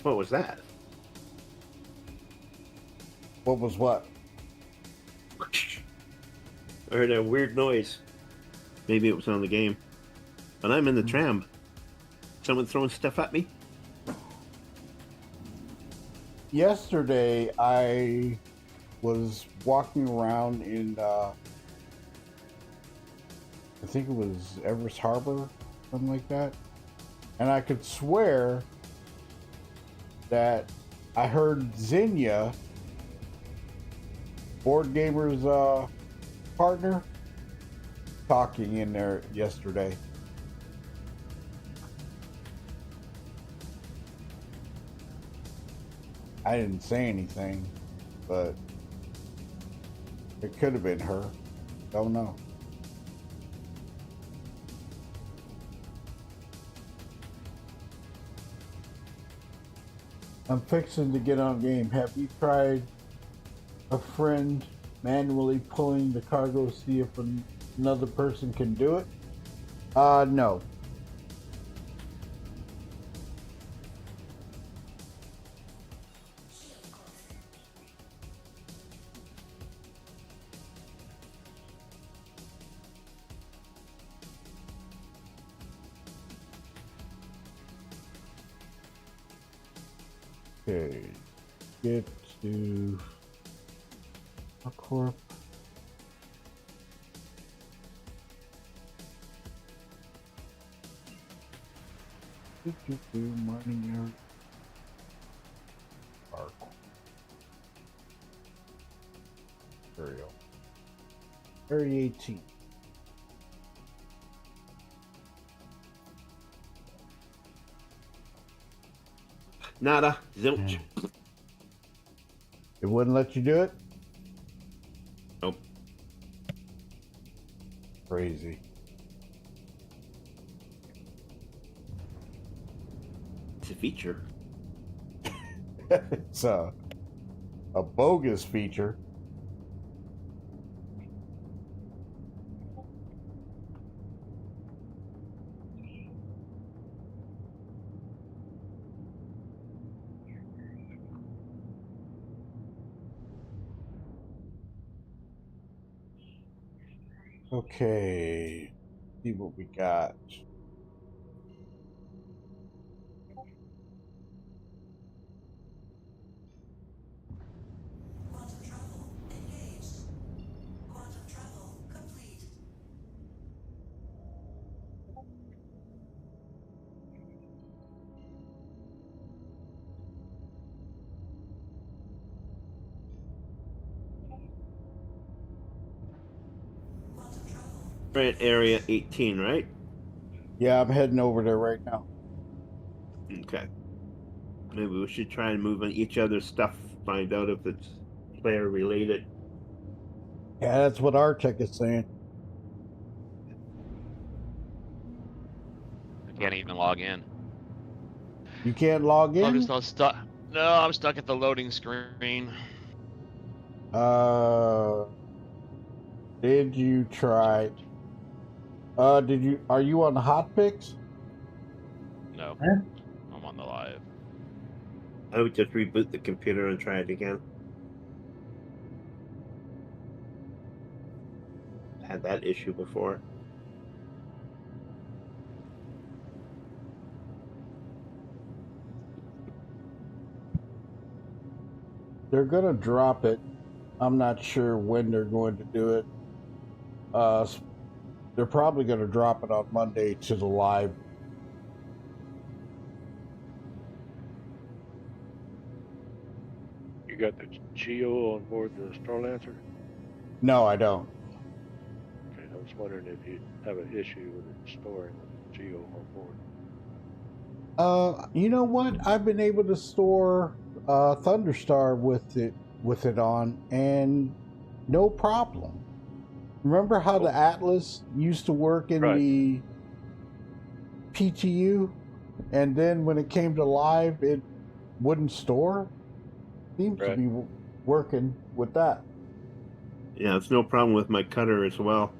What was that?
What was what?
I heard a weird noise. Maybe it was on the game. But I'm in the tram. Someone throwing stuff at me?
Yesterday, I was walking around in, I think it was Everest Harbor, something like that. And I could swear that I heard Xenia, Board Gamer's partner, talking in there yesterday. I didn't say anything, but it could have been her. Don't know. I'm fixing to get on game. Have you tried a friend manually pulling the cargo, see if another person can do it? No. Okay, get to a corp. Mining area. Arc. Material. Area 18.
Nada. Zilch.
It wouldn't let you do it?
Nope.
Crazy.
It's a feature.
It's a bogus feature. Okay, see what we got.
Quantum travel engaged. Quantum travel complete. Quantum travel.
We're at area 18, right?
Yeah, I'm heading over there right now.
Okay. Maybe we should try and move on each other's stuff, find out if it's player related.
Yeah, that's what our tech is saying.
I can't even log in.
You can't log
I'm
in?
just all stuck. No, I'm stuck at the loading screen.
Did you try? Are you on the Hotfix?
No,
Huh?
I'm on the live.
I would just reboot the computer and try it again. I had that issue before.
They're gonna drop it. I'm not sure when they're going to do it. They're probably gonna drop it on Monday to the live.
You got the Geo on board the Starlancer?
No, I don't.
Okay, I was wondering if you have an issue with it storing the Geo on board.
You know what? I've been able to store Thunderstar with it on, and no problem. Remember how the Atlas used to work in
Right.
the PTU, and then when it came to live, it wouldn't store? Seems to
Right.
be working with that.
Yeah, it's no problem with my cutter as well.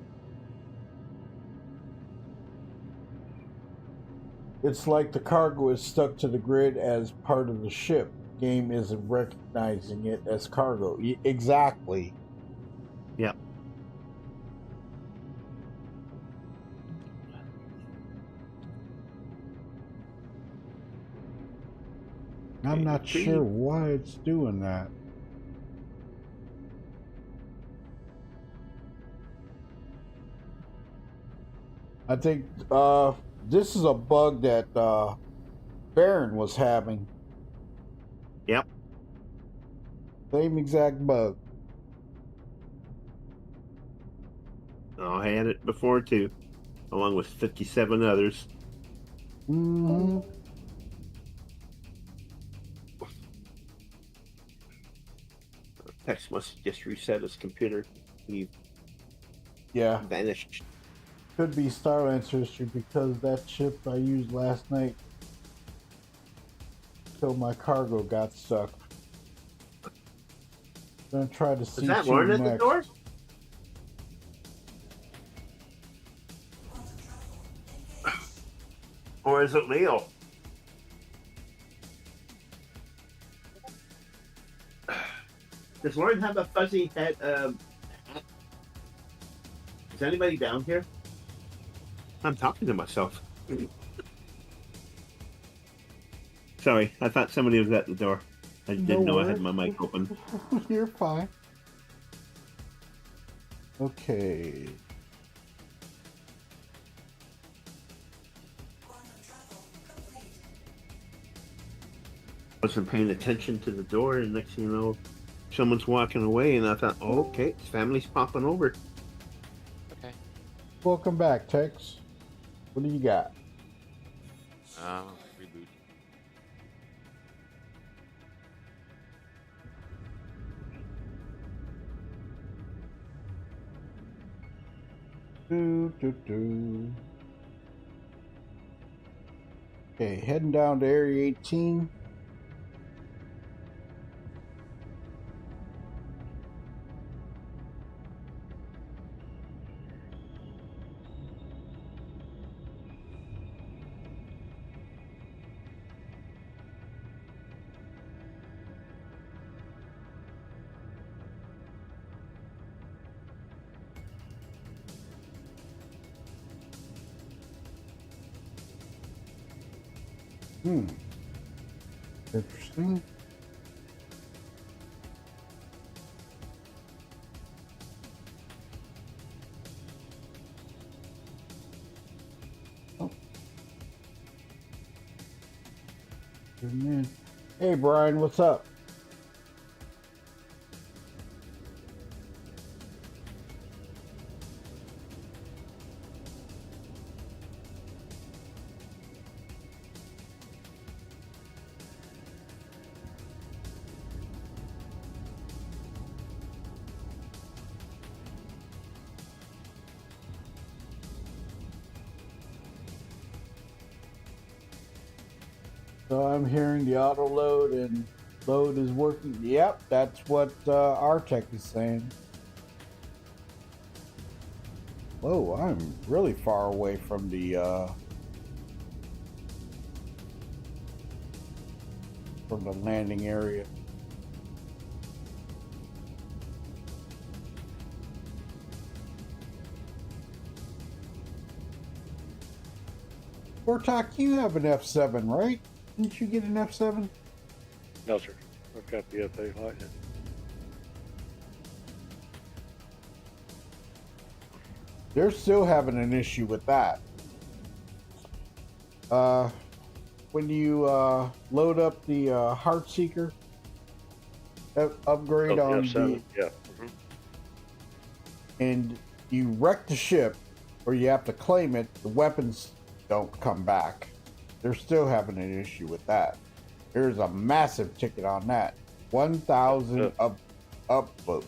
It's like the cargo is stuck to the grid as part of the ship. Game isn't recognizing it as cargo. Exactly.
Yep.
I'm not sure why it's doing that. I think this is a bug that Baron was having.
Yep.
Same exact bug.
Oh, I had it before too, along with 57 others.
Mm-hmm.
Tex must just reset his computer. He
Yeah.
vanished.
Could be Starlancer issue because that ship I used last night till my cargo got stuck. Gonna try to see.
Is that Lauren at the door? Or is it Leo? Does Lauren have a fuzzy head? Is anybody down here? I'm talking to myself. Sorry, I thought somebody was at the door. I didn't know I had my mic open.
You're fine. Okay.
Wasn't paying attention to the door, and next thing you know, someone's walking away, and I thought, oh, okay, his family's popping over.
Okay.
Welcome back, Tex. What do you got?
Reboot.
Okay, heading down to Area 18. Interesting. Oh. Good man. Hey, Brian, what's up? So I'm hearing the auto load and load is working. Yep, that's what our tech is saying. Whoa, I'm really far away from the landing area. Bortok, you have an F7, right? Didn't you get an F7?
No, sir. I've got the F8 Lightning.
They're still having an issue with that. When you load up the Heartseeker upgrade
Oh,
on
F7.
the,
Yeah.
and you wreck the ship, or you have to claim it, the weapons don't come back. They're still having an issue with that. There's a massive ticket on that. 1,000 upvotes.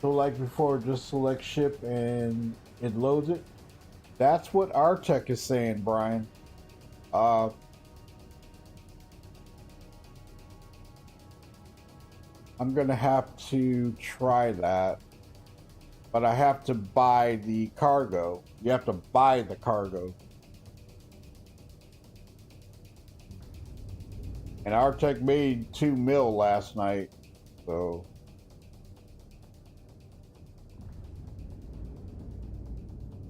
So like before, just select ship and it loads it. That's what our tech is saying, Brian. I'm gonna have to try that, but I have to buy the cargo. You have to buy the cargo. And our tech made 2 mil last night, so.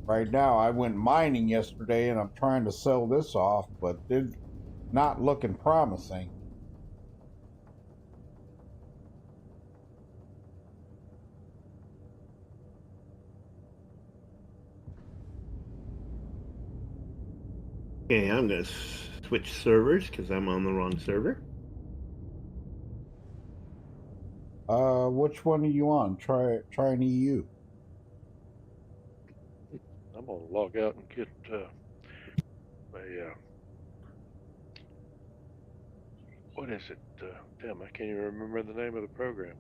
Right now, I went mining yesterday and I'm trying to sell this off, but it's not looking promising.
Okay, I'm gonna switch servers because I'm on the wrong server.
Which one are you on? Try an EU.
I'm gonna log out and get what is it? Damn, I can't even remember the name of the program.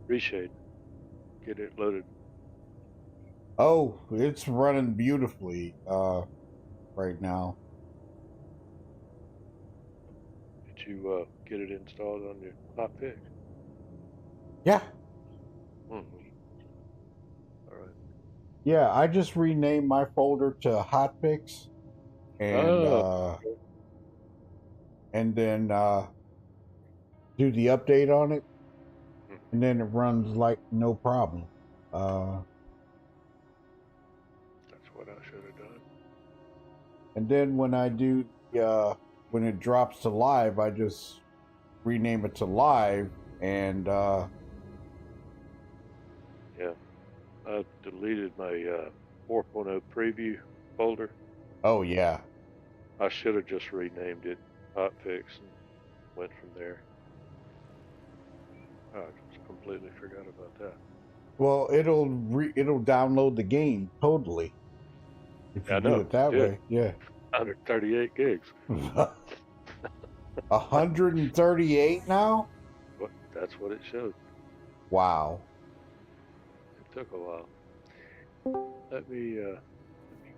Reshade. Get it loaded.
Oh, it's running beautifully right now.
Did you get it installed on your Hotfix?
Yeah.
All right.
Yeah, I just renamed my folder to Hotfix and then do the update on it, and then it runs like no problem.
That's what I should have done.
And then when I do when it drops to live, I just rename it to live, and
yeah, I deleted my 4.0 preview folder.
Oh yeah,
I should have just renamed it Hotfix and went from there. I just completely forgot about that.
well, it'll download the game totally if you do it that way. Yeah,
138 gigs.
138 now.
What? That's what it showed.
Wow.
It took a while. Let me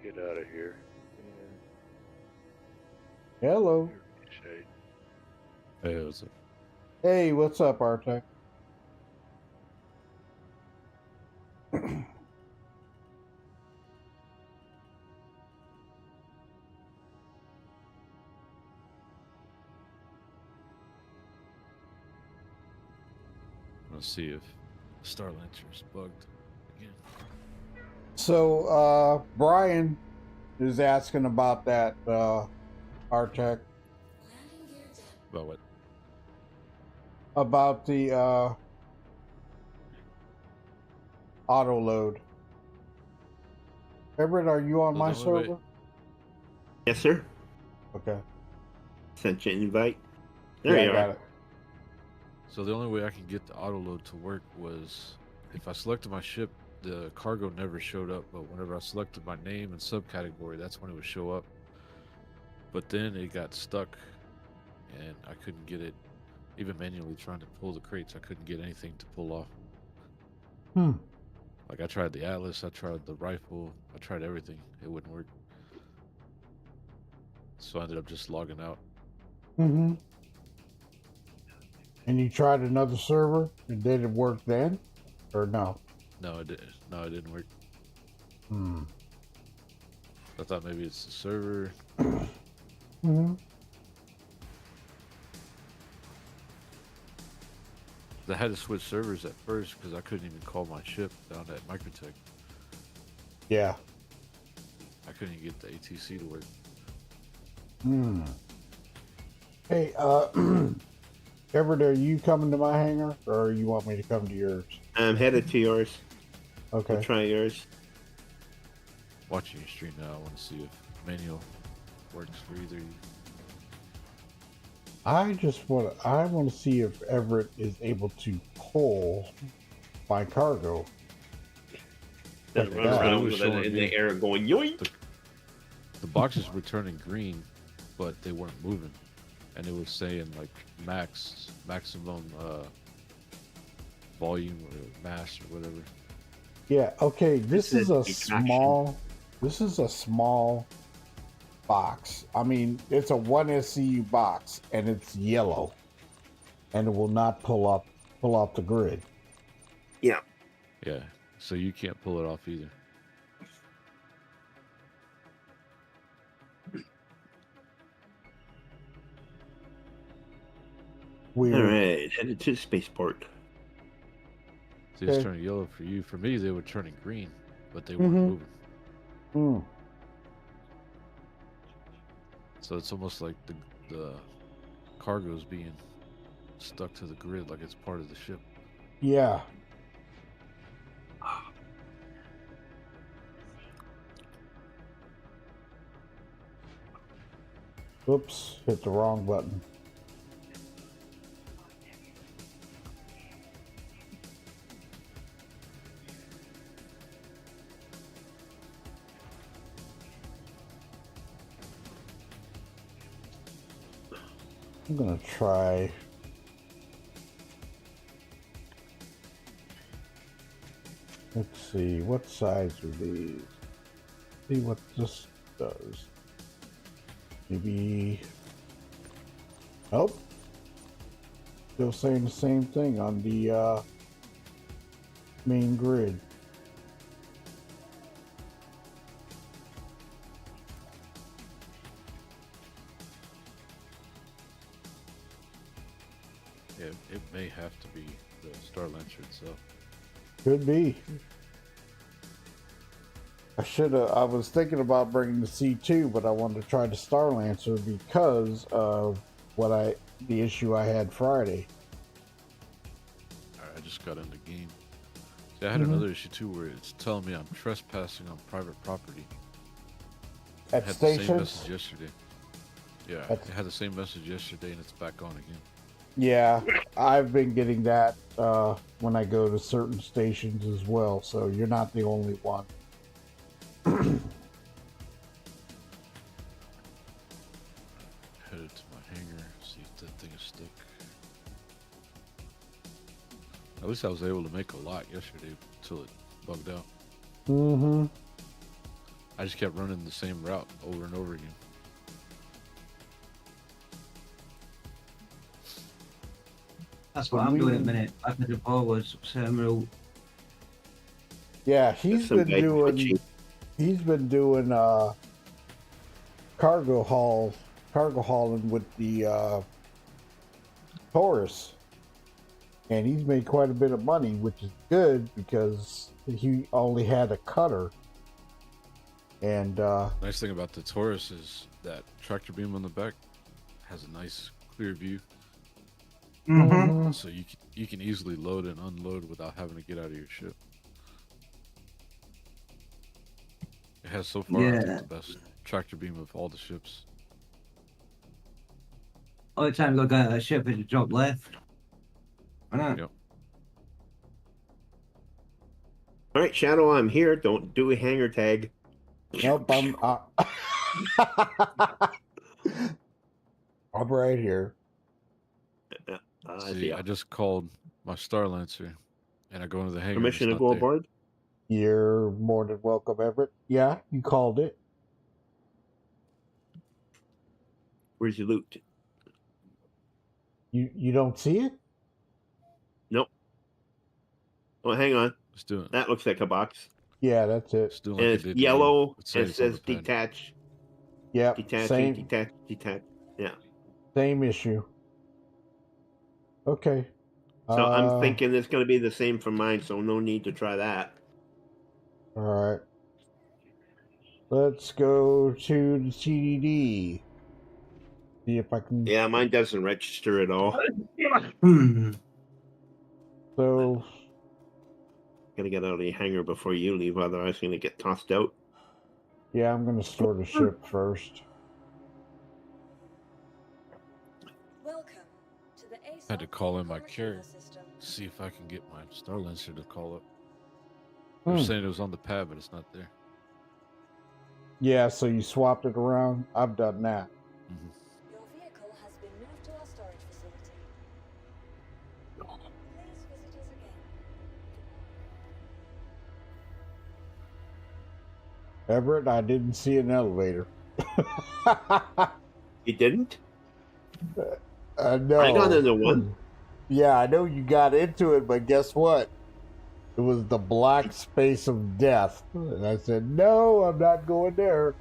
get out of here.
Hello.
Shade.
Hey, what's up?
Hey, what's up, Artek?
Let's see if Starlancer's bugged again.
So, Brian is asking about that, Artek.
About what?
About the auto load. Everett, are you on my server?
Yes, sir.
Okay.
Sent you an invite. There you
I
are.
got it.
So the only way I can get the auto load to work was if I selected my ship, the cargo never showed up. But whenever I selected my name and subcategory, that's when it would show up. But then it got stuck, and I couldn't get it. Even manually trying to pull the crates, I couldn't get anything to pull off. Like I tried the Atlas, I tried the rifle, I tried everything. It wouldn't work. so I ended up just logging out.
Mm-hmm. And you tried another server, and did it work then, or no?
No, it didn't. No, it didn't work.
Hmm.
I thought maybe it's the server.
Mm-hmm.
I had to switch servers at first because I couldn't even call my ship down at Microtech.
Yeah.
I couldn't even get the ATC to work.
Hmm. Hey, Everett, are you coming to my hangar, or you want me to come to yours?
I'm headed to yours.
Okay.
I'll try yours.
Watching your stream now, I want to see if manual works for either of you.
I want to see if Everett is able to pull my cargo.
Doesn't run
that.
around with it in the air going yoink.
The boxes were turning green, but they weren't moving, and it was saying like maximum volume or mass or whatever.
Yeah. Okay. This is a
detraction.
small box. I mean, it's a 1 SCU box, and it's yellow, and it will not pull off the grid.
Yeah.
Yeah, so you can't pull it off either.
Weird.
All right, headed to the spaceport.
See, it's
Okay.
turning yellow for you. For me, they were turning green, but they weren't moving.
Hmm.
So it's almost like the cargo's being stuck to the grid, like it's part of the ship.
Yeah. Oops, hit the wrong button. I'm gonna try. Let's see, what size are these? See what this does. Maybe. Nope. Still saying the same thing on the main grid.
Yeah, it may have to be the Star Lancer itself.
Could be. I was thinking about bringing the C2, but I wanted to try the Star Lancer because of the issue I had Friday.
Alright, I just got in the game. See, I had another issue too where it's telling me I'm trespassing on private property.
At
I had the same
stations?
message yesterday. Yeah, it had the same message yesterday and it's back on again.
Yeah, I've been getting that when I go to certain stations as well, so you're not the only one.
Headed to my hangar, see if that thing is stuck. At least I was able to make a lot yesterday until it bugged out.
Mm-hmm.
I just kept running the same route over and over again.
That's what I'm doing at the minute. Backwards and forwards, same route.
Yeah, he's been doing cargo hauling with the Taurus, and he's made quite a bit of money, which is good because he only had a cutter. And
Nice thing about the Taurus is that tractor beam on the back has a nice clear view,
Mm-hmm.
so you can easily load and unload without having to get out of your ship. It has so far I think the best tractor beam of all the ships.
Only time I got a ship is to drop left. I know.
Yep.
All right, Shadow, I'm here. Don't do a hanger tag.
nope, I'm right here.
See, I just called my Star Lancer, and I go into the hangar.
Permission to
it's
go
not there.
aboard?
You're more than welcome, Everett. Yeah, you called it.
Where's your loot?
You don't see it?
Nope. Oh, hang on.
Let's do it.
That looks like a box.
Yeah, that's it.
Let's do it
And
like
it's
it did to you.
yellow.
It
And it
it's on
says
the pad.
detach.
Yep.
Detach,
Same
detach, detach. Yeah.
same issue. Okay.
So I'm thinking it's going to be the same for mine, so no need to try that.
All right. Let's go to the TDD. See if I can.
Yeah, mine doesn't register at all.
So
Gotta get out of the hangar before you leave, otherwise I'm gonna get tossed out.
yeah, I'm gonna store the ship first.
Welcome to the ASOC
I had to call in my
Vehicle
carrier,
Retrieval System.
see if I can get my Star Lancer to call up. They're saying it was on the pad, but it's not there.
Yeah, so you swapped it around. I've done that.
Your vehicle has been moved to our storage facility. Please visit us again.
Everett, I didn't see an elevator.
You didn't?
No.
I got into one.
Yeah, I know you got into it, but guess what? It was the black space of death. And I said, no, I'm not going there.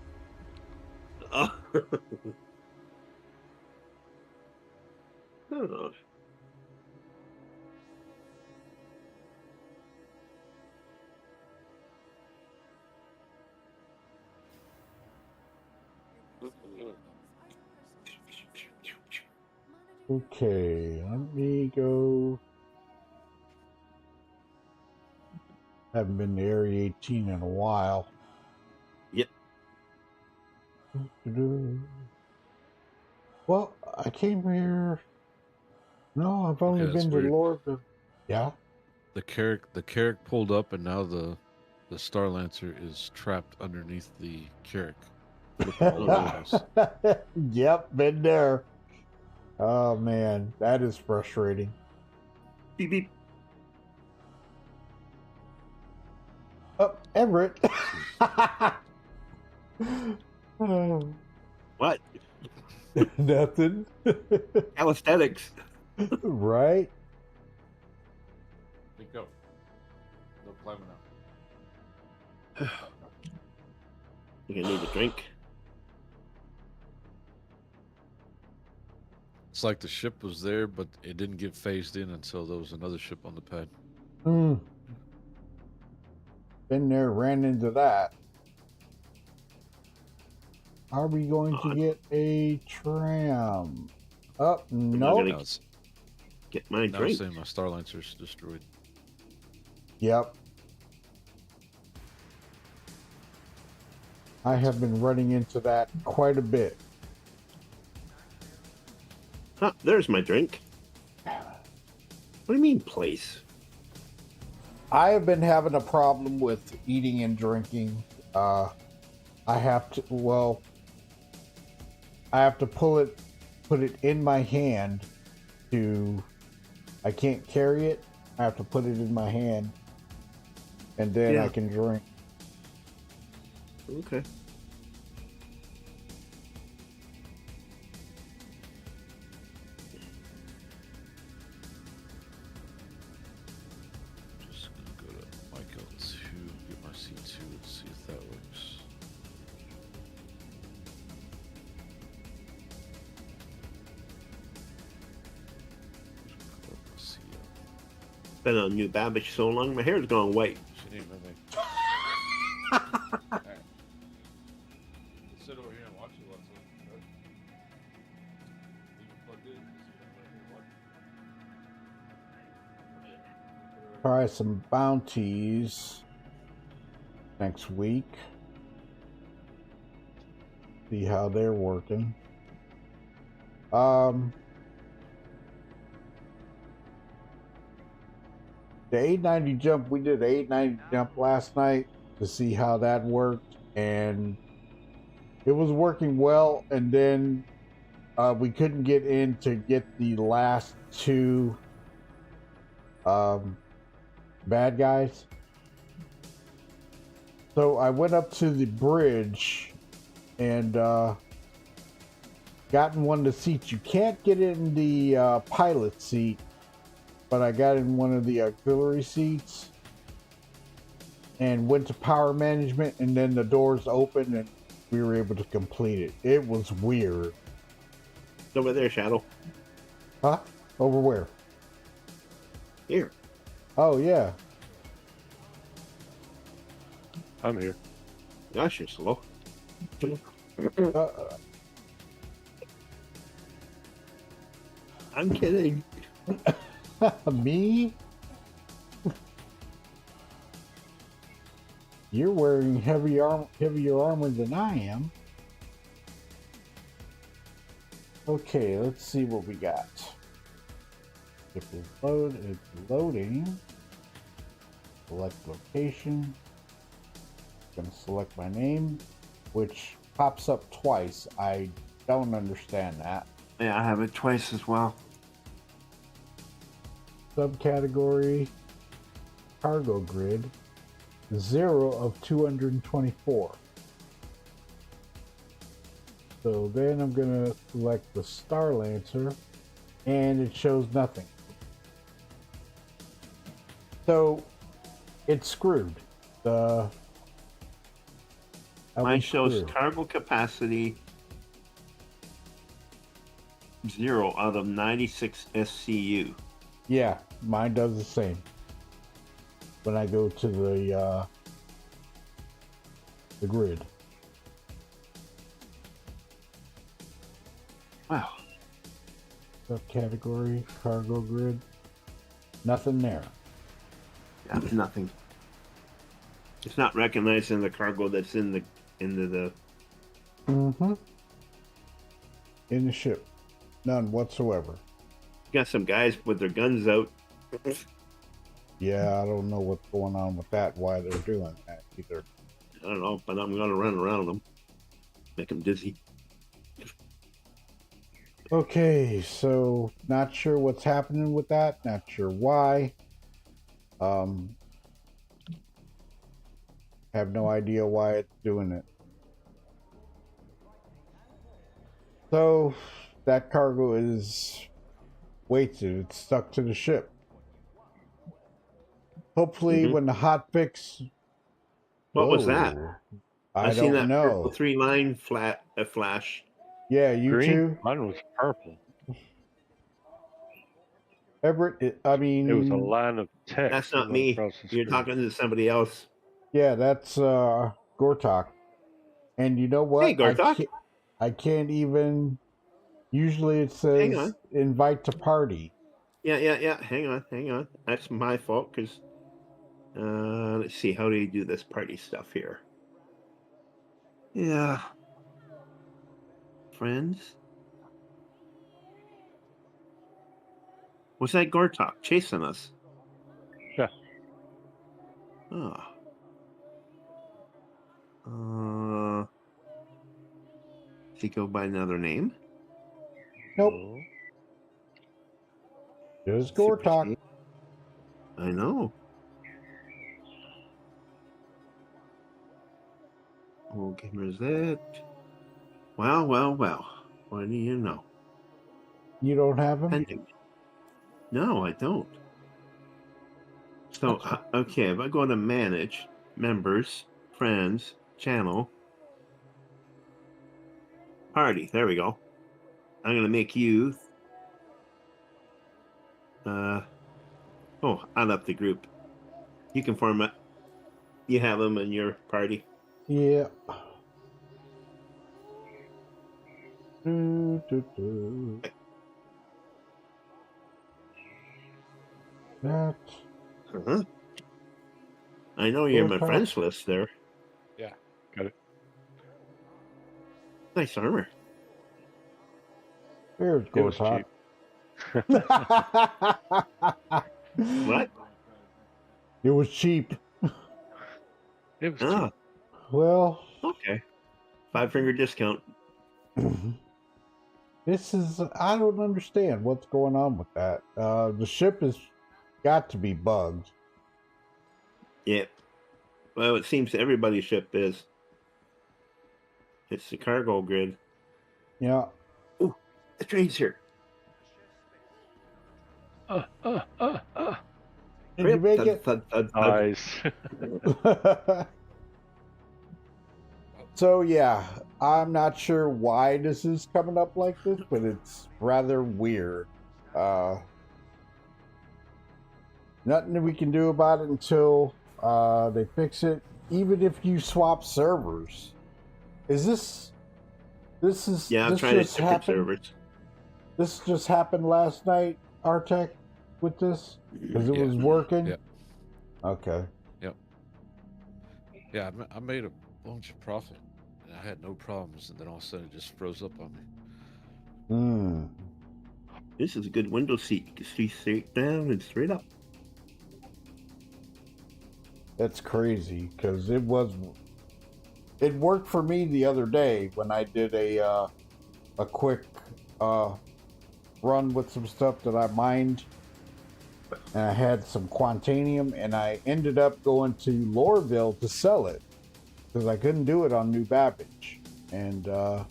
Oh. Oh.
Okay, let me go. Haven't been to Area 18 in a while.
Yep.
Well, I came here. No, I've only
Okay, that's
been to
weird.
Lord. Yeah.
The Carrack pulled up, and now the Star Lancer is trapped underneath the Carrack.
Yep, been there. Oh man, that is frustrating.
Beep beep.
Oh, Everett.
What?
Nothing.
Calisthenics.
Right?
Go. No climbing out.
You're gonna need a drink.
It's like the ship was there, but it didn't get phased in until there was another ship on the pad.
Been there, ran into that. Are we going to get a tram? Oh, no.
Now it's,
Get my
now
drink.
it's saying my Star Lancer's destroyed.
Yep. I have been running into that quite a bit.
Huh, there's my drink. What do you mean, place?
I have been having a problem with eating and drinking. I have to, well, I have to put it in my hand I can't carry it. I have to put it in my hand and then I can drink.
Okay.
Just gonna go to Mike L2, get my C2, and see if that works.
Been on New Babbage so long, my hair's gone white.
She didn't remember. Sit over here and watch it while it's on. Leave it plugged in.
Try some bounties next week. See how they're working. The 890 jump, we did an 890 jump last night to see how that worked, and it was working well, and then we couldn't get in to get the last two bad guys. So I went up to the bridge and Gotten one of the seats. You can't get in the pilot seat, but I got in one of the auxiliary seats and went to power management, and then the doors opened and we were able to complete it. It was weird.
It's over there, Shadow.
Huh? Over where?
Here.
Oh, yeah.
I'm here.
Gosh, you're slow. I'm kidding.
Me? You're wearing heavier armor than I am. Okay, let's see what we got. If it's loading. Select location. I'm gonna select my name, which pops up twice. I don't understand that.
Yeah, I have it twice as well.
Subcategory, cargo grid, 0 of 224. So then I'm gonna select the Star Lancer, and it shows nothing. So it's screwed.
Mine shows cargo capacity 0 out of 96 SCU.
Yeah, mine does the same. When I go to the grid.
Wow.
Subcategory, cargo grid. Nothing there.
Yeah, nothing. It's not recognizing the cargo that's into the.
Mm-hmm. In the ship. None whatsoever.
Got some guys with their guns out.
Yeah, I don't know what's going on with that, why they're doing that either.
I don't know, but I'm gonna run around them. Make them dizzy.
Okay, so not sure what's happening with that, not sure why. Have no idea why it's doing it. So that cargo is weighted, it's stuck to the ship. Hopefully when the hotfix...
What was that?
I
seen
don't
that
know.
purple 3-line flash.
Yeah, you
Green?
too?
Mine was purple.
Everett, I mean...
It was a line of text.
That's not
that went
me.
across the
You're
screen.
talking to somebody else.
Yeah, that's Gortok. And you know what?
Hey, Gortok.
I can't even... Usually it
Hang
says
on.
invite to party.
Yeah. Hang on. That's my fault, because... let's see, how do you do this party stuff here? Yeah. Friends? Was that Gortok chasing us?
Yeah.
Oh. Does he go by another name?
Nope. Just Gortok.
I know. Oh, gamers that. Well. What do you know?
You don't have him?
Pending. No, I don't. So, okay, if I go to manage, members, friends, channel, party, there we go. I'm going to make you, I left the group. You can form it. You have them in your party.
Yeah. That.
Uh-huh. I know you're in my friends list there.
Yeah, got it.
Nice armor.
There's
It was
Gortok.
What?
It was cheap.
It was
Ah,
cheap.
Well,
okay. 5-finger discount.
this is... I don't understand what's going on with that. The ship has got to be bugged.
Yep. Well, it seems everybody's ship is. It's the cargo grid.
Yeah.
Oh, The train's here.
Did
Hurry
you
up.
make
Thud,
it?
thud, thud, thud.
Nice.
So yeah, I'm not sure why this is coming up like this, but it's rather weird. Nothing that we can do about it until they fix it. Even if you swap servers, this is
Yeah, I'm
this
trying to
just
different
happened.
servers.
This just happened last night, Artec, with this because it
Yeah.
was working.
Yeah.
Okay.
Yeah, I made a bunch of profit, and I had no problems, and then all of a sudden it just froze up on me.
Hmm.
This is a good window seat. You can see straight down and straight up.
That's crazy because it worked for me the other day when I did a quick run with some stuff that I mined, and I had some Quantanium, and I ended up going to Loreville to sell it because I couldn't do it on New Babbage, and I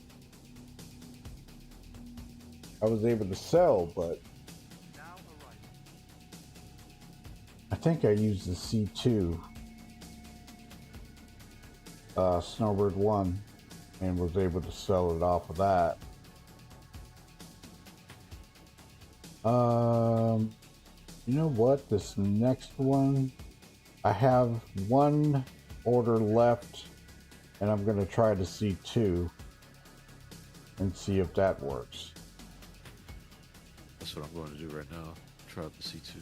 was able to sell, but I think I used the C2 Snowbird 1 and was able to sell it off of that. You know what? This next one, I have one order left, and I'm going to try the C2 and see if that works.
That's what I'm going to do right now. Try out the C2.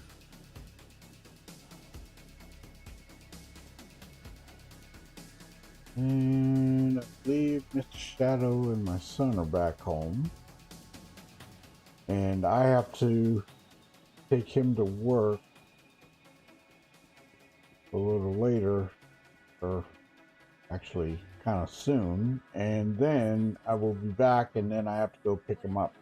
And I believe Mr. Shadow and my son are back home. And I have to take him to work a little later, or actually kind of soon. And then I will be back, and then I have to go pick him up.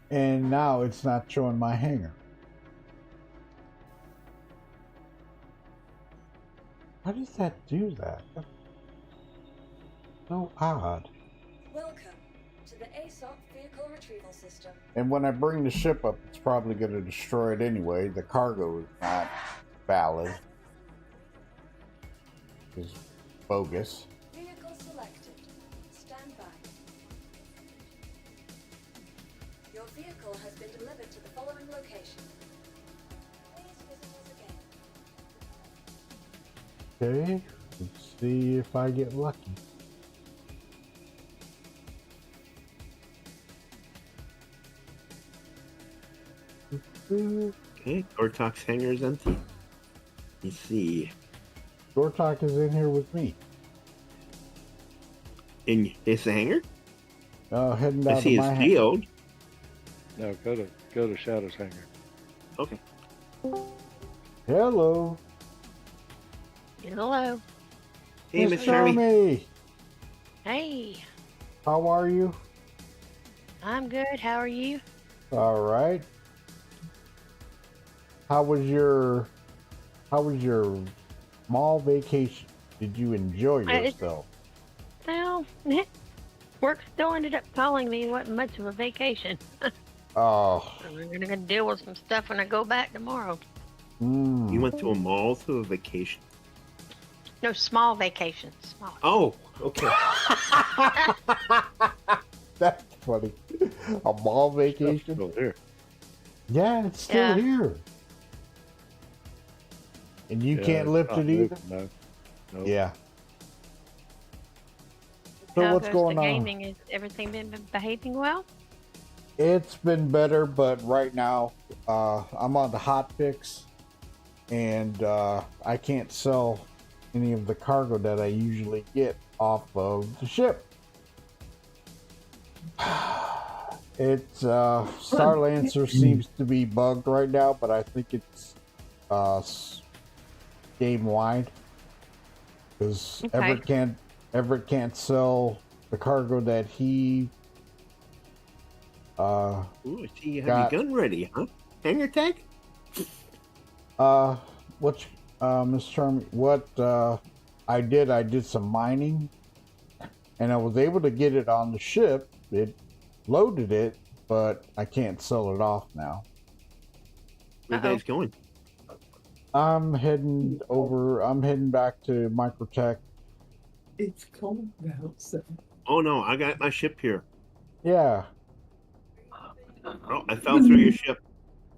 And now it's not showing my hanger. How does that do that? That's so odd.
Welcome to the ASOC Vehicle Retrieval System.
And when I bring the ship up, it's probably going to destroy it anyway. The cargo is not valid. It's bogus.
Vehicle selected. Stand by. Your vehicle has been delivered to the following location. Please visit us again.
Okay, let's see if I get lucky.
Okay, Gortox hangar is empty. Let's see.
Dortok is in here with me.
In this hangar?
Heading
I
down
see
to
his
my
geode.
No, go to Shadow's hangar.
Okay.
Hello.
Hello.
Hey,
Miss
Miss Charmy.
Charmy.
Hey,
How are you?
I'm good. How are you?
All right. How was your small vacation? Did you enjoy yourself?
Well, work still ended up calling me. It wasn't much of a vacation.
Oh.
I'm gonna deal with some stuff when I go back tomorrow.
You went to a mall to a vacation?
No, small vacation. Small.
Oh, okay.
That's funny. A mall vacation?
Still here.
Yeah, it's still here. And you
Yeah,
can't
it's
lift
not
it either?
moving, No. Nope.
Yeah. So
How
what's
goes
going
the
on?
gaming? Is everything been behaving well?
It's been better, but right now I'm on the Hotfix, and I can't sell any of the cargo that I usually get off of the ship. It's Starlancer seems to be bugged right now, but I think it's game wide because
Okay.
Everett can't sell the cargo that he
Ooh, I see you have
got.
your gun ready, huh? Hangar tag?
What Miss Charmy, what I did some mining, and I was able to get it on the ship. It loaded it, but I can't sell it off now.
Where you guys going?
I'm heading back to Microtech.
It's cold now, so.
Oh no, I got my ship here.
Yeah.
Oh, I fell through your ship.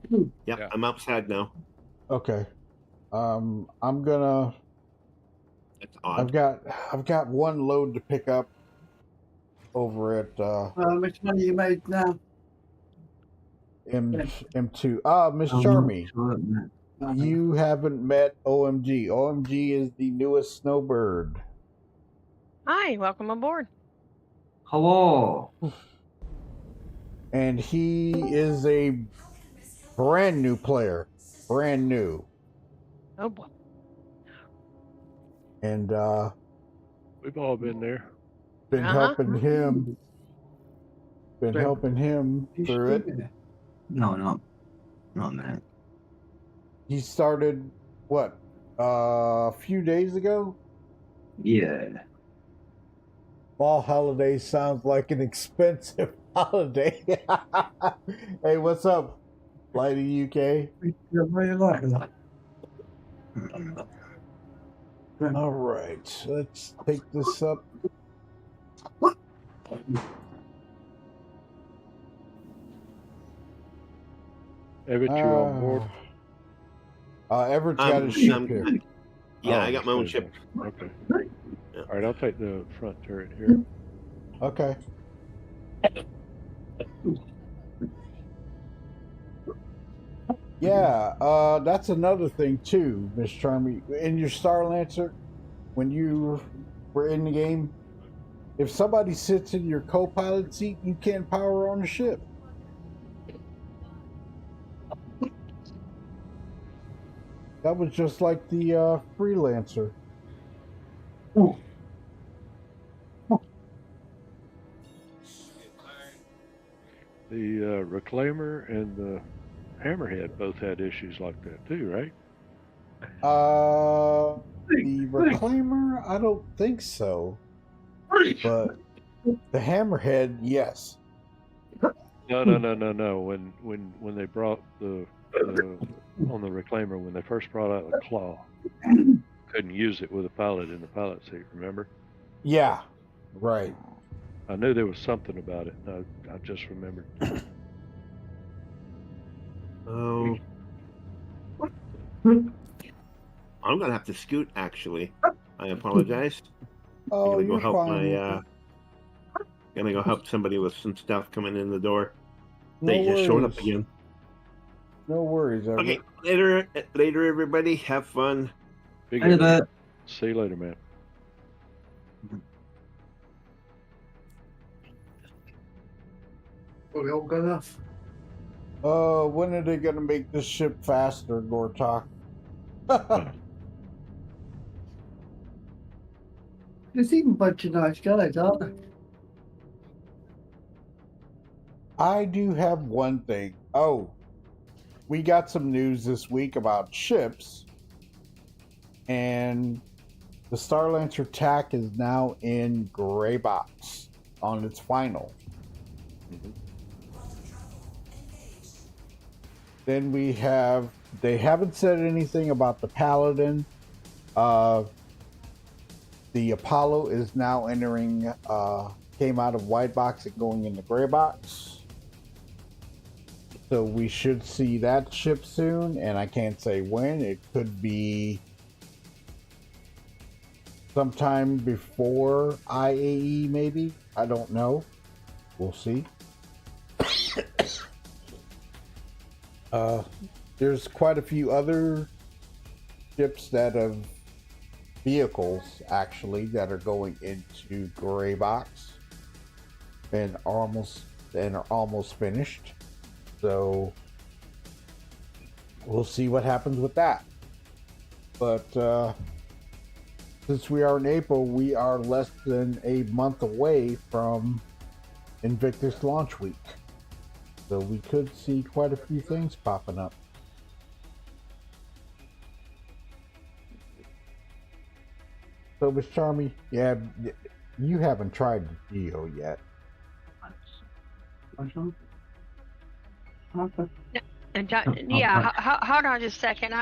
Yep,
Yeah.
I'm outside now.
Okay. I'm gonna.
That's odd.
I've got one load to pick up over at
How much money you made now?
M2. Miss Charmy, you haven't met OMG. OMG is the newest Snowbird.
Hi, welcome aboard.
Hello.
And he is a brand new player. Brand new.
Oh boy.
And
We've all been there.
been helping him. Been helping him through it.
No, not that.
He started what? A few days ago?
Yeah.
Fall holiday sounds like an expensive holiday. Hey, what's up, Lighty UK? All right, let's take this up.
Everett, you're on board.
Everett's got his ship here.
Yeah,
Oh,
I got my own
okay.
ship.
Okay. All right, I'll take the front turret here.
Okay. Yeah, that's another thing too, Miss Charmy. In your Star Lancer, when you were in the game, if somebody sits in your co-pilot seat, you can't power on the ship. That was just like the Freelancer.
The Reclaimer and the Hammerhead both had issues like that too, right?
The Reclaimer, I don't think so. But the Hammerhead, yes.
No. When they brought the on the Reclaimer, when they first brought out the claw, couldn't use it with a pilot in the pilot seat. Remember?
Yeah, right.
I knew there was something about it. I just remembered.
Oh. I'm gonna have to scoot. Actually, I apologize.
Oh,
I'm gonna go
you're
help
fine.
my. Gonna go help somebody with some stuff coming in the door.
No
They just showed up
worries.
again.
No worries.
Okay, later, everybody. Have fun.
Big
Hey,
event. See you later, man.
We all got enough.
When are they gonna make this ship faster, Gortok?
There's even a bunch of nice guys, aren't there?
I do have one thing. Oh, we got some news this week about ships, and the Starlancer TAC is now in gray box on its final. Then we have, they haven't said anything about the Paladin. The Apollo is now entering, came out of white box and going into gray box. So we should see that ship soon, and I can't say when. It could be sometime before IAE, maybe. I don't know. We'll see. There's quite a few other ships that have vehicles actually that are going into gray box and are almost finished. So we'll see what happens with that. But since we are in April, we are less than a month away from Invictus launch week. So we could see quite a few things popping up. So, Miss Charmy, yeah, you haven't tried the Geo yet.
Okay.
And yeah, hold on just a second.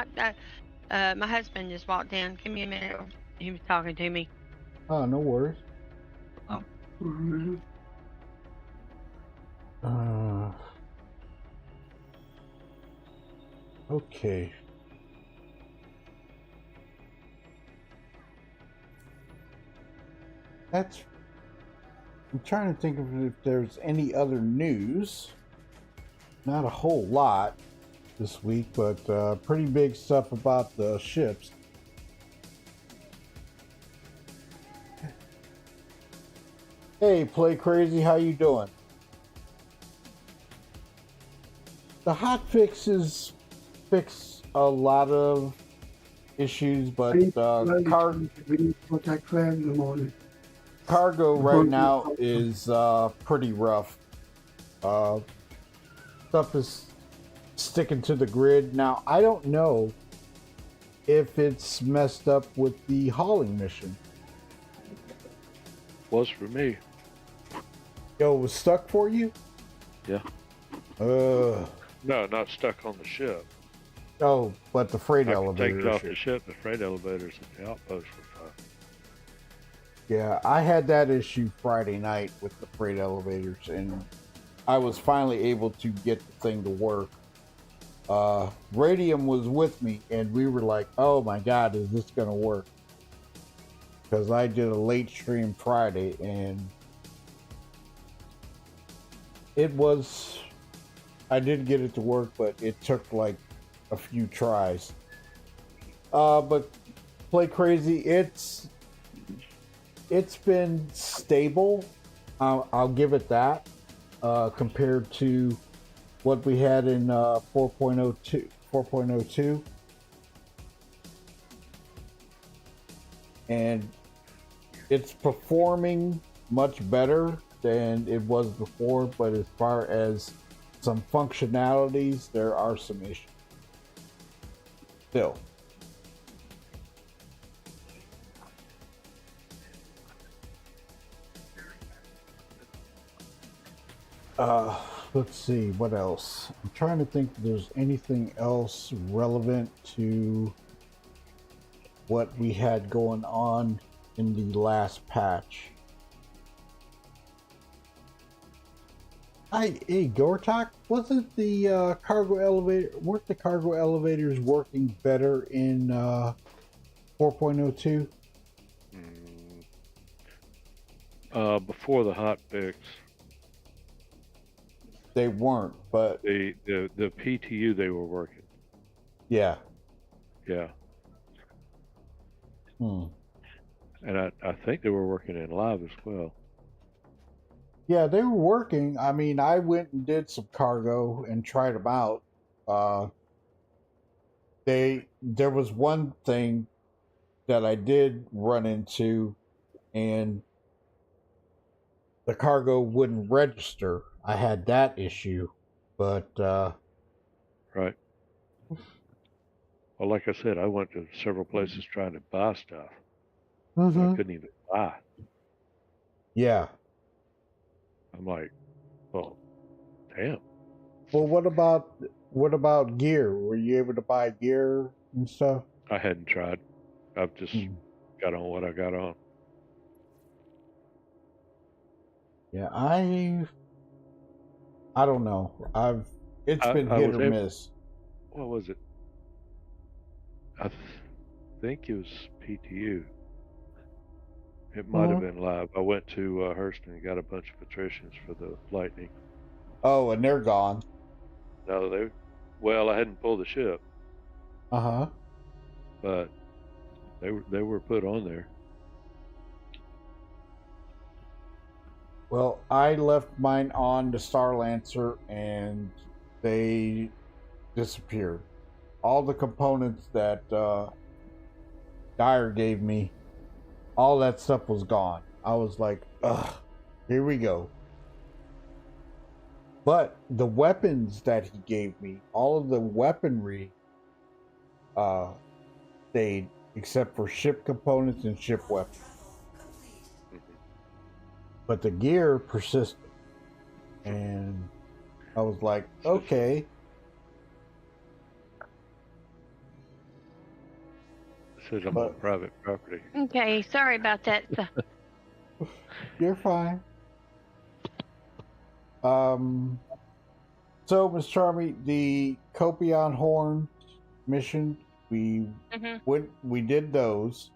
My husband just walked in. Give me a minute. He was talking to me.
Oh, no worries.
Mhm.
Okay. I'm trying to think of if there's any other news. Not a whole lot this week, but pretty big stuff about the ships. Hey, Play Crazy, how you doing? The hotfixes fix a lot of issues, but
We need to contact Claire in the morning.
cargo right now is pretty rough. Stuff is sticking to the grid. Now, I don't know if it's messed up with the hauling mission.
Was for me.
Yo, it was stuck for you?
Yeah.
No,
not stuck on the ship.
Oh, but the freight
I
elevator.
could take it off the ship. The freight elevators at the outpost were fine.
Yeah, I had that issue Friday night with the freight elevators, and I was finally able to get the thing to work. Radium was with me, and we were like, oh my God, is this going to work? Because I did a late stream Friday, and I did get it to work, but it took like a few tries. But Play Crazy, it's been stable. I'll give it that. Compared to what we had in 4.02, and it's performing much better than it was before, but as far as some functionalities, there are some issues still. Let's see, what else? I'm trying to think if there's anything else relevant to what we had going on in the last patch. Hey, Gortok, weren't the cargo elevators working better in 4.02?
Before the hot fix,
they weren't, but
the PTU they were working.
Yeah.
Yeah.
And
I think they were working in live as well.
Yeah, they were working. I mean, I went and did some cargo and tried them out. There was one thing that I did run into, and the cargo wouldn't register. I had that issue, but
right. Well, like I said, I went to several places trying to buy stuff. I couldn't even buy.
Yeah.
I'm like, well, damn.
Well, what about gear? Were you able to buy gear and stuff?
I hadn't tried. I've just got on what I got on.
Yeah, I don't know. It's been hit or miss.
What was it? I think it was PTU. It might have been live. I went to Hurston and got a bunch of patricians for the Lightning.
Oh, and they're gone.
No, I hadn't pulled the ship. But they were put on there.
Well, I left mine on the Star Lancer and they disappeared. All the components that Dyer gave me, all that stuff was gone. I was like, ugh, here we go. But the weapons that he gave me, all of the weaponry stayed except for ship components and ship weapons. But the gear persisted. And I was like, okay.
Says I'm on private property.
Okay, sorry about that.
You're fine. So, Miss Charmy, the Copion Horn mission, we did those,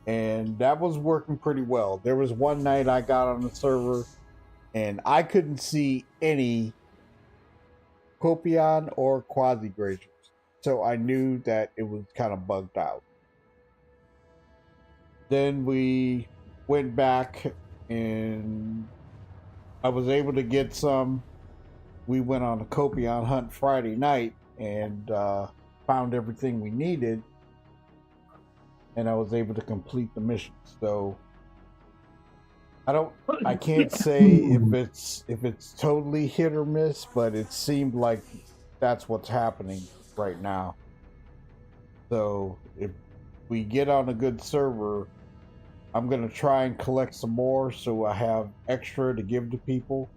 and that was working pretty well. There was one night I got on the server, and I couldn't see any Copion or quasi-grazers, so I knew that it was kind of bugged out. Then we went back, and I was able to get some. We went on a Copion hunt Friday night and found everything we needed, and I was able to complete the mission. So I can't say if it's totally hit or miss, but it seemed like that's what's happening right now. So if we get on a good server, I'm gonna try and collect some more so I have extra to give to people.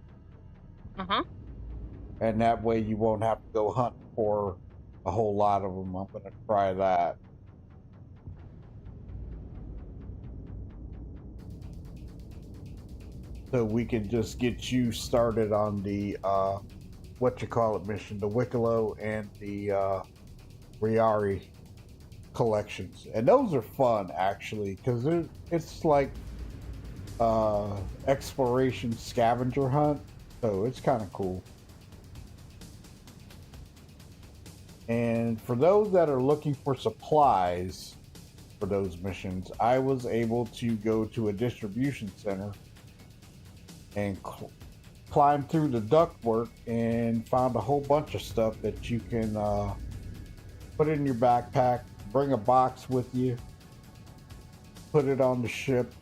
And that way you won't have to go hunt for a whole lot of them. I'm going to try that. So we can just get you started on the, mission, the Wicklow and the Riari collections. And those are fun, actually, because it's like exploration scavenger hunt. So it's kind of cool. And for those that are looking for supplies for those missions, I was able to go to a distribution center and climb through the ductwork and found a whole bunch of stuff that you can put in your backpack, bring a box with you, put it on the ship,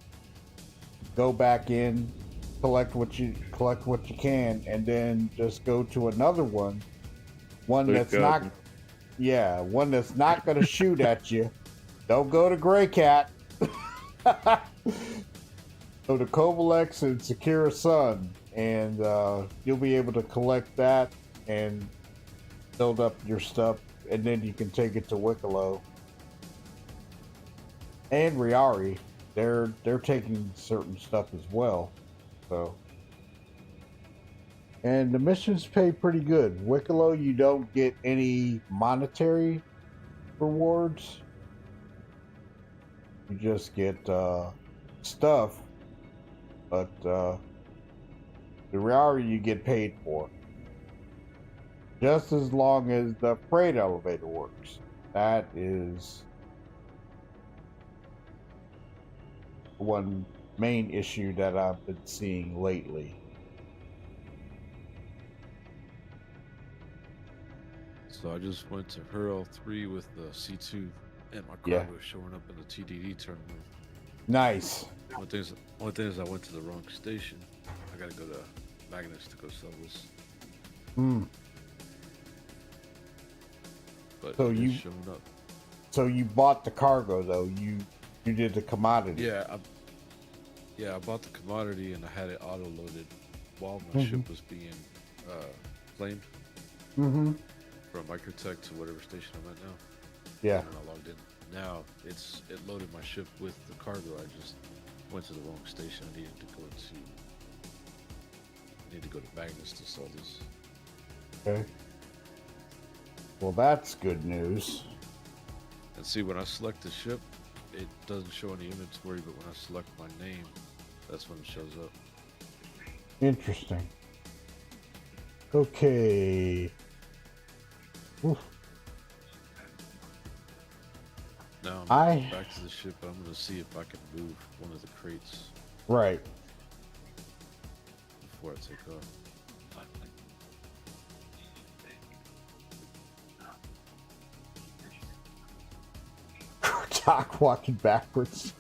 go back in, collect what you can, and then just go to another one that's not. Yeah, one that's not going to shoot at you. Don't go to Gray Cat. Go to Kovalex and Sakura Sun, and you'll be able to collect that and build up your stuff, and then you can take it to Wicklow. And Riari, they're taking certain stuff as well. So. And the missions pay pretty good. Wicklow, you don't get any monetary rewards. You just get stuff. But the Riari you get paid for. Just as long as the freight elevator works. That is one main issue that I've been seeing lately.
So I just went to Hurl 3 with the C2 and my cargo showing up in the TDD terminal.
Nice.
One thing is I went to the wrong station. I gotta go to Magnus to go sell this. But
so
it's showing up.
So you bought the cargo though. You did the commodity.
Yeah, I bought the commodity and I had it auto loaded while my ship was being claimed. From Microtech to whatever station I'm at now.
Yeah.
And I logged in. Now it loaded my ship with the cargo. I just went to the wrong station. I needed to go to Magnus to sell this.
Okay. Well, that's good news.
And see, when I select the ship, it doesn't show any inventory, but when I select my name, that's when it shows up.
Interesting. Okay. Oof.
Now I'm going back to the ship. I'm going to see if I can move one of the crates.
Right.
Before I take off.
Doc walking backwards.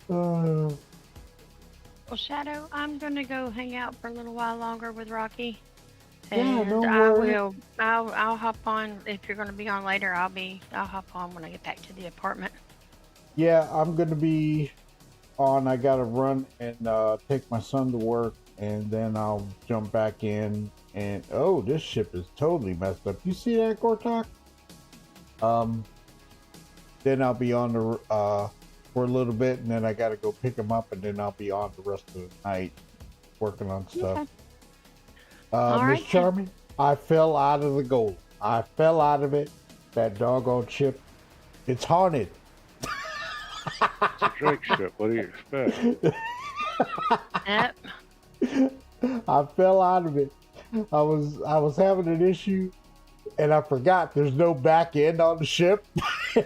Well, Shadow, I'm going to go hang out for a little while longer with Rocky.
Yeah,
And
no
I
worries.
will. I'll hop on if you're going to be on later. I'll hop on when I get back to the apartment.
Yeah, I'm gonna be on. I gotta run and take my son to work, and then I'll jump back in. And oh, this ship is totally messed up. You see that, Gortok? Then I'll be on the for a little bit, and then I gotta go pick him up, and then I'll be on the rest of the night working on stuff.
Okay.
Miss
right,
Charmy, I fell out of the goal. I fell out of it. That doggone ship. It's haunted.
It's a Drake ship. What do you expect?
Yep.
I fell out of it. I was having an issue, and I forgot there's no back end on the ship.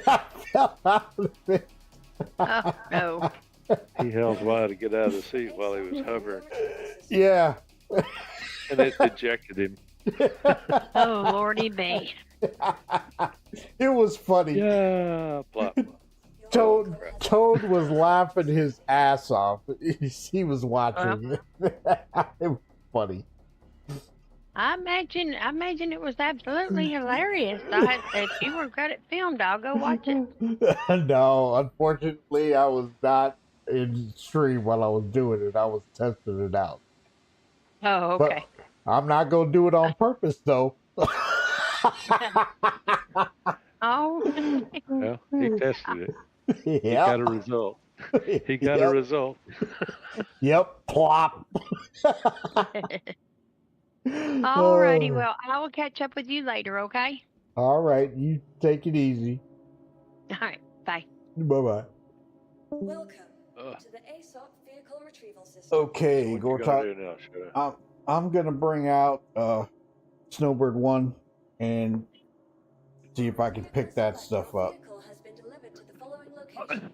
I fell out of it.
Oh no.
He held wide to get out of the seat while he was hovering,
Yeah.
and it ejected him.
Oh lordy me.
It was funny.
Yeah, plop.
Toad was laughing his ass off. He was watching it. It was funny.
I imagine it was absolutely hilarious. If you were good at filmed, I'll go watch it.
No, unfortunately, I was not in stream while I was doing it. I was testing it out.
Oh, okay.
But I'm not going to do it on purpose, though.
Oh.
Well, he tested it.
Yep.
He got a result. He got a result.
Yep. Plop.
Alrighty, well, I will catch up with you later, okay?
All right. You take it easy.
All right, bye.
Bye-bye.
Welcome to the ASOP vehicle retrieval system.
Okay,
What you gonna do
Gortok.
now, Shadow?
I'm going to bring out Snowbird 1 and see if I can pick that stuff up.
Vehicle has been delivered to the following location.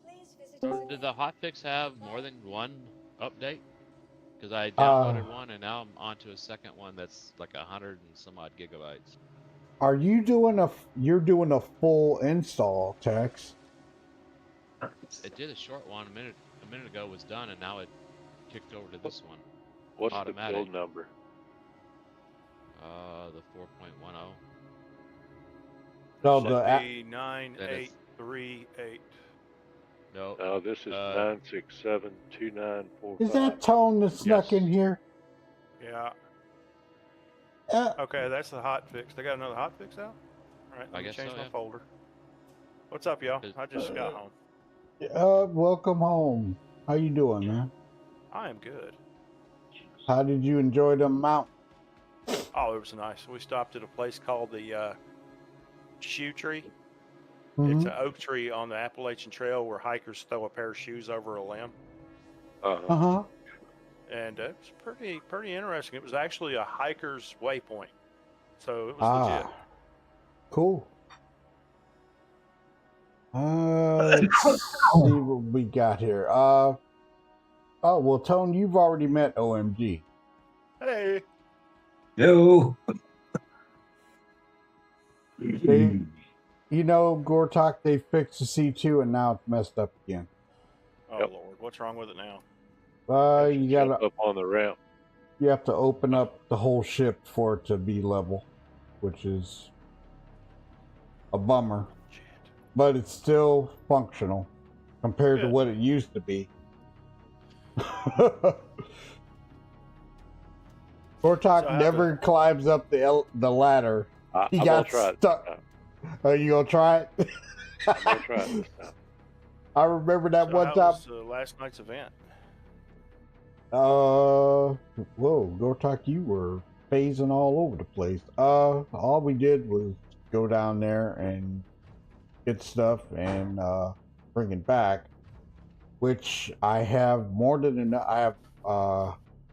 Please visit
So
us
did the hotfix have more than one update? Because I downloaded one and now I'm onto a second one that's like 100 and some odd gigabytes.
Are you doing you're doing a full install, Tex?
It did a short one a minute ago was done and now it kicked over to this one.
What's
automatic.
the build number?
The 4.10.
No,
Should be 9838.
No.
No, this is 9672945.
Is that Tone that snuck in here?
Yeah.
Uh,
Okay, that's the hot fix. They got another hot fix out? All right,
I
let me
guess
change
so,
my
yeah.
folder. What's up, y'all? I just got home.
welcome home. How you doing, man?
I am good.
How did you enjoy the mountain?
Oh, it was nice. We stopped at a place called the Shoe Tree.
Mhm.
It's an oak tree on the Appalachian Trail where hikers throw a pair of shoes over a limb.
Uh-huh.
And it was pretty interesting. It was actually a hiker's waypoint. So it was legit.
Cool. Let's see what we got here. Oh, well, Tone, you've already met OMG.
Hey.
No.
They, you know, Gortok, they fixed the C2 and now it's messed up again.
Oh, Lord. What's wrong with it now?
You gotta
up on the ramp.
You have to open up the whole ship for it to be level, which is a bummer. But it's still functional compared to what it used to be. Gortok never climbs up the ladder. He
I'm
got
gonna try
stuck. Are you gonna try it?
I'm gonna try it this time.
I remember that
So
one
how
time.
was last night's event?
Whoa, Gortok, you were phasing all over the place. All we did was go down there and get stuff and bring it back, which I have more than enough. I have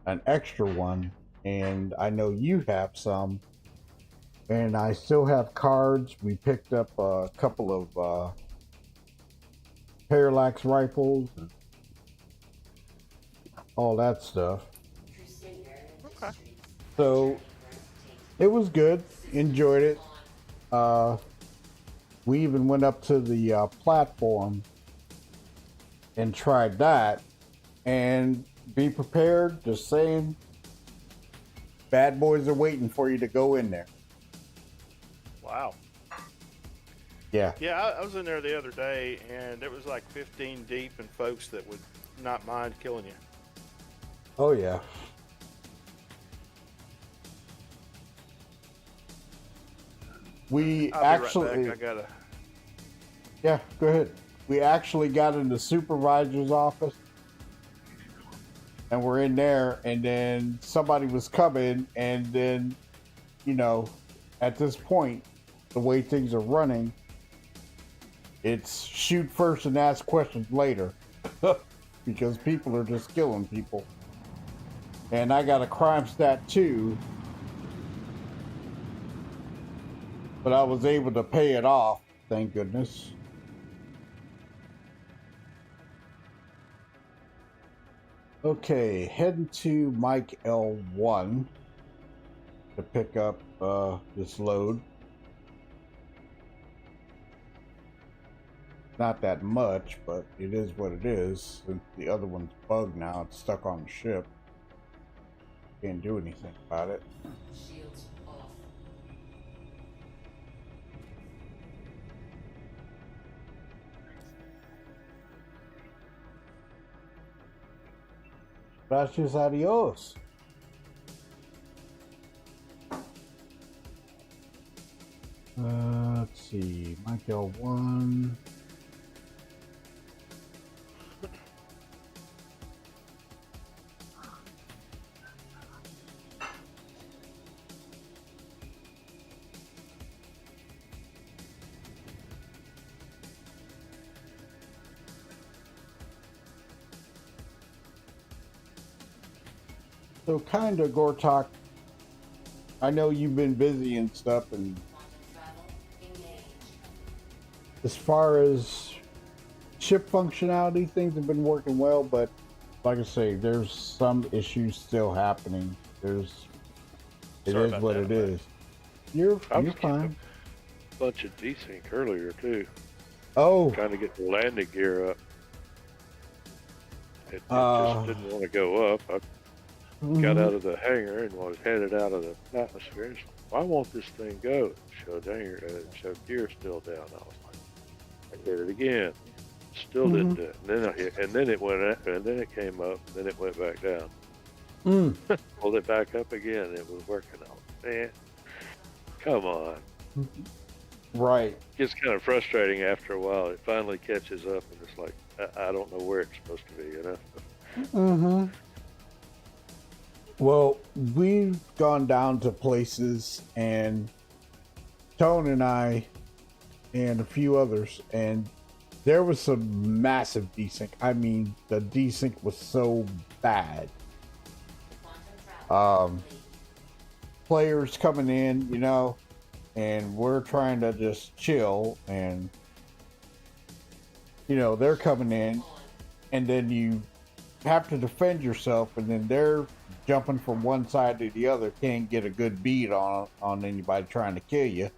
an extra one, and I know you have some, and I still have cards. We picked up a couple of parallax rifles and all that stuff.
Okay.
So it was good. Enjoyed it. We even went up to the platform and tried that. And be prepared. The same bad boys are waiting for you to go in there.
Wow.
Yeah.
Yeah, I was in there the other day, and it was like 15 deep, and folks that would not mind killing you.
Oh yeah. We
I'll
actually.
be right back. I gotta.
Yeah, go ahead. We actually got in the supervisor's office, and we're in there, and then somebody was coming, and then, you know, at this point, the way things are running, it's shoot first and ask questions later, because people are just killing people. And I got a crime stat too, but I was able to pay it off, thank goodness. Okay, heading to Mike L1 to pick up this load. Not that much, but it is what it is. Since the other one's bugged now, it's stuck on the ship. Can't do anything about it.
Shields off.
Gracias a Dios. Let's see, Mike L1. So kind of, Gortok, I know you've been busy and stuff, and as far as ship functionality, things have been working well, but like I say, there's some issues still happening. It
Sorry
is
about
what
that,
it
man.
is. You're
I was
fine.
a bunch of desync earlier too.
Oh,
Trying to get the landing gear up. It just didn't want to go up. I got out of the hangar and was headed out of the atmosphere. And why won't this thing go? It showed hangar, it showed gear still down. I was like, I did it again. Still didn't do it. And then it went up, and then it came up, and then it went back down. Pulled it back up again. It was working out. Man, come on.
Right.
Gets kind of frustrating after a while. It finally catches up, and it's like, I don't know where it's supposed to be, you know?
Well, we've gone down to places, and Tone and I and a few others, and there was some massive desync. I mean, the desync was so bad. Players coming in, you know, and we're trying to just chill, and, you know, they're coming in, and then you have to defend yourself, and then they're jumping from one side to the other, can't get a good beat on anybody trying to kill you.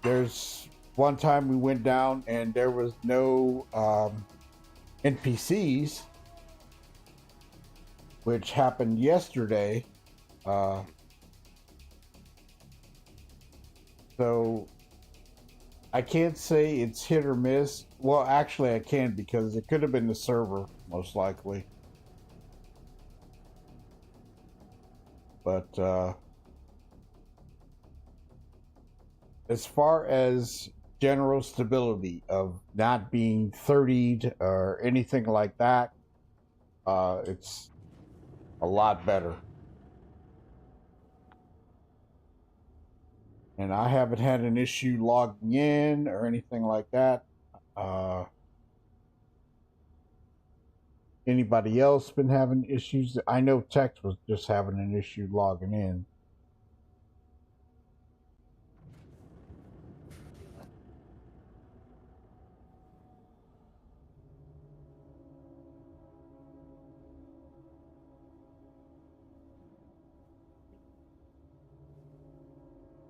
There's one time we went down and there was no NPCs, which happened yesterday. So I can't say it's hit or miss. Well, actually I can, because it could have been the server, most likely. But as far as general stability of not being 30'd or anything like that, it's a lot better. And I haven't had an issue logging in or anything like that. Anybody else been having issues? I know Tex was just having an issue logging in.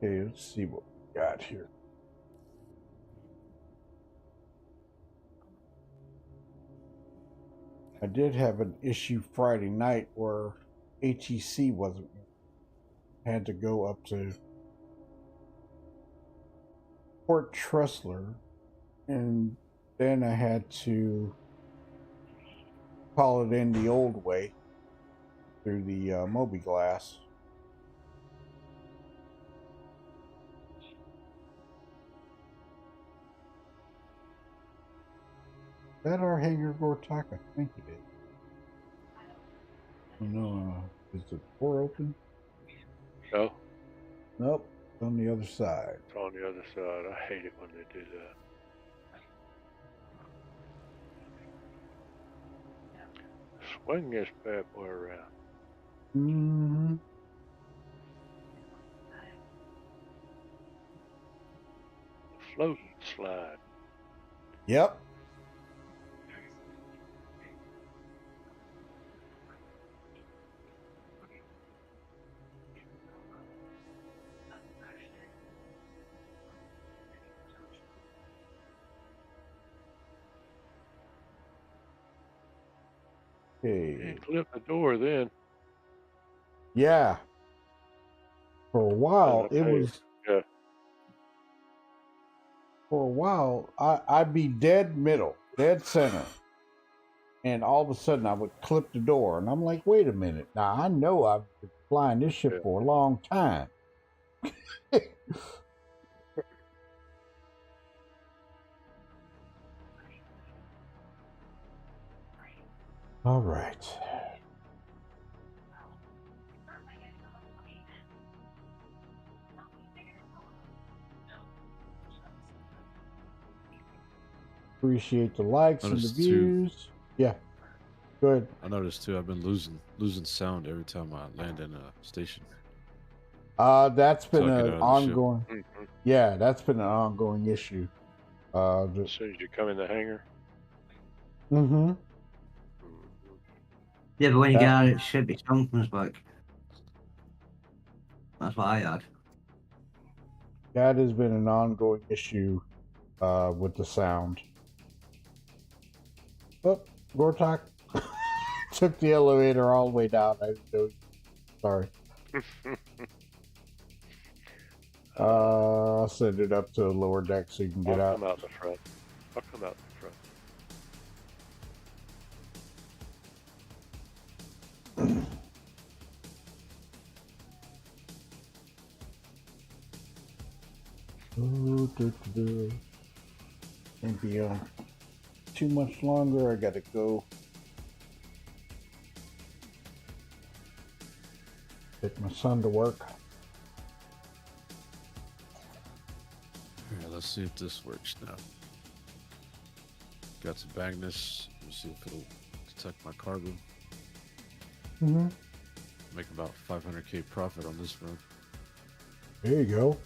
Okay, let's see what we got here. I did have an issue Friday night where HEC wasn't. Had to go up to Port Tressler, and then I had to call it in the old way through the Mobi-Glass. Is that our hangar Gortak? I think it is. Oh no, is the door open?
No,
Nope, it's on the other side.
it's on the other side. I hate it when they do that. Swing this bad boy around.
Mm-hmm.
Floating slide.
Yep. Okay.
Clip the door then.
Yeah. For a while, it was.
Yeah.
For a while, I'd be dead middle, dead center, and all of a sudden I would clip the door, and I'm like, wait a minute. Now I know I've been flying this ship for a long time. All right. Appreciate the likes and the views. Yeah. Good.
I noticed too. I've been losing sound every time I land in a station.
That's been
So I get
an
out of the
ongoing.
ship.
Yeah, that's been an ongoing issue.
As soon as you come in the hangar.
Mm-hmm.
Yeah, but when you get out, it should be sound comes back. That's what I had.
That has been an ongoing issue with the sound. Oh, Gortak took the elevator all the way down. I didn't know. Sorry. I'll send it up to the lower deck so you can get
I'll
out.
come out the front. I'll come out the front.
Can't be on too much longer. I gotta go. Take my son to work.
Alright, let's see if this works now. Got to bang this. Let's see if it'll detect my cargo.
Mm-hmm.
Make about 500k profit on this run.
There you go.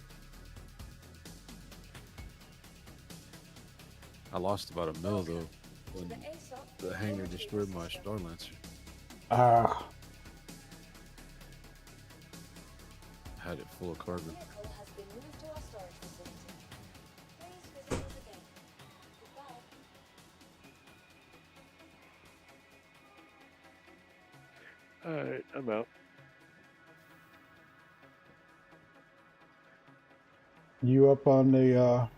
I lost about $1 mil though when the hangar destroyed my Star Lancer.
Ah.
Had it full of cargo.
Alright, I'm out.
You up on the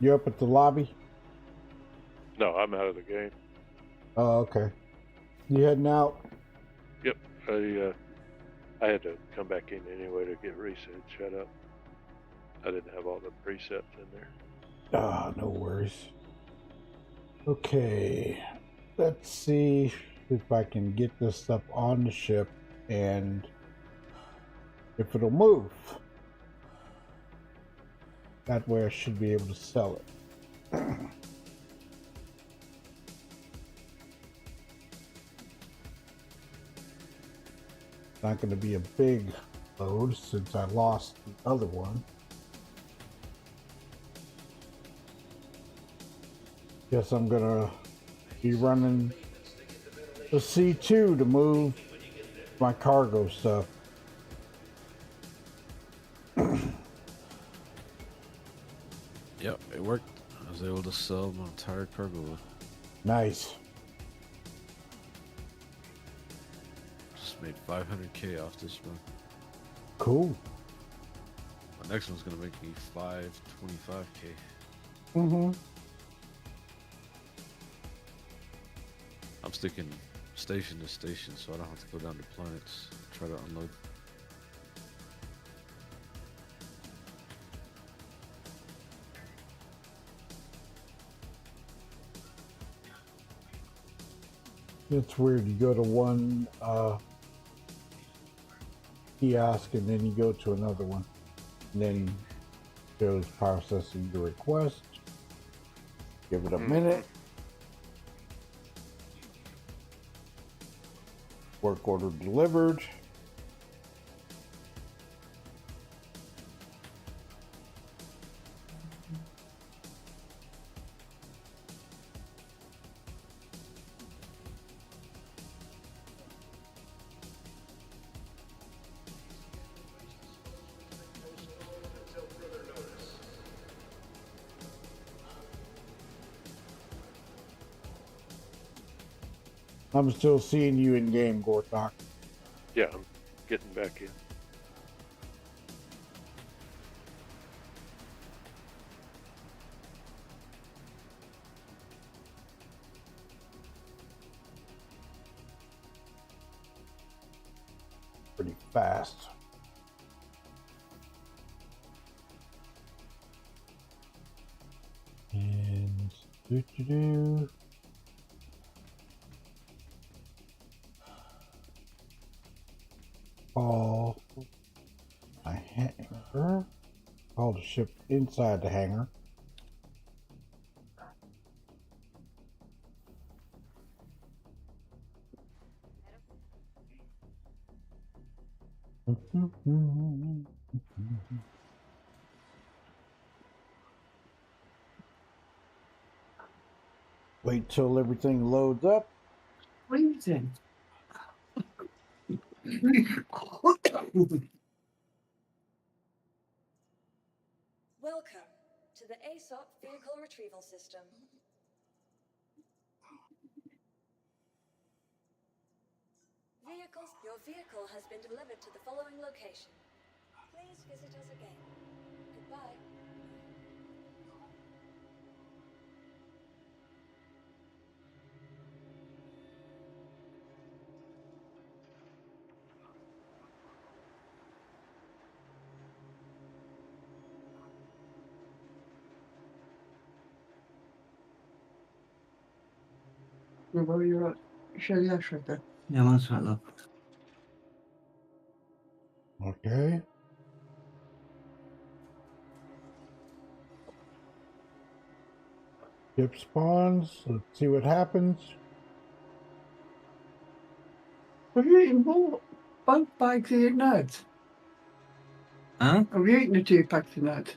you up at the lobby?
No, I'm out of the game.
Oh, okay. You heading out?
Yep. I had to come back in anyway to get reset shut up. I didn't have all the presets in there.
Ah, no worries. Okay. Let's see if I can get this stuff on the ship and if it'll move. That way I should be able to sell it. Not going to be a big load since I lost the other one. Guess I'm going to be running the C2 to move my cargo stuff.
Yep, it worked. I was able to sell my entire cargo.
Nice.
made 500K off this run.
Cool.
My next one's gonna make me 525K.
Mm-hmm.
I'm sticking station to station, so I don't have to go down to planets, try to unload.
It's weird. You go to one kiosk and then you go to another one. And then it shows processing your request. Give it a minute. Work order delivered. I'm still seeing you in game, Gortok.
Yeah, I'm getting back in.
Pretty fast. And do. Call a hangar. Call the ship inside the hangar. Wait till everything loads up.
Freezing.
Welcome to the ASOP Vehicle Retrieval System. Your vehicle has been delivered to the following location. Please visit us again. Goodbye.
Where you're at? Xidax right there.
Yeah, that's right, look.
Okay. Ship spawns. Let's see what happens.
Have you eaten both bags of nuts?
Huh?
Have you eaten the 2 packs of nuts?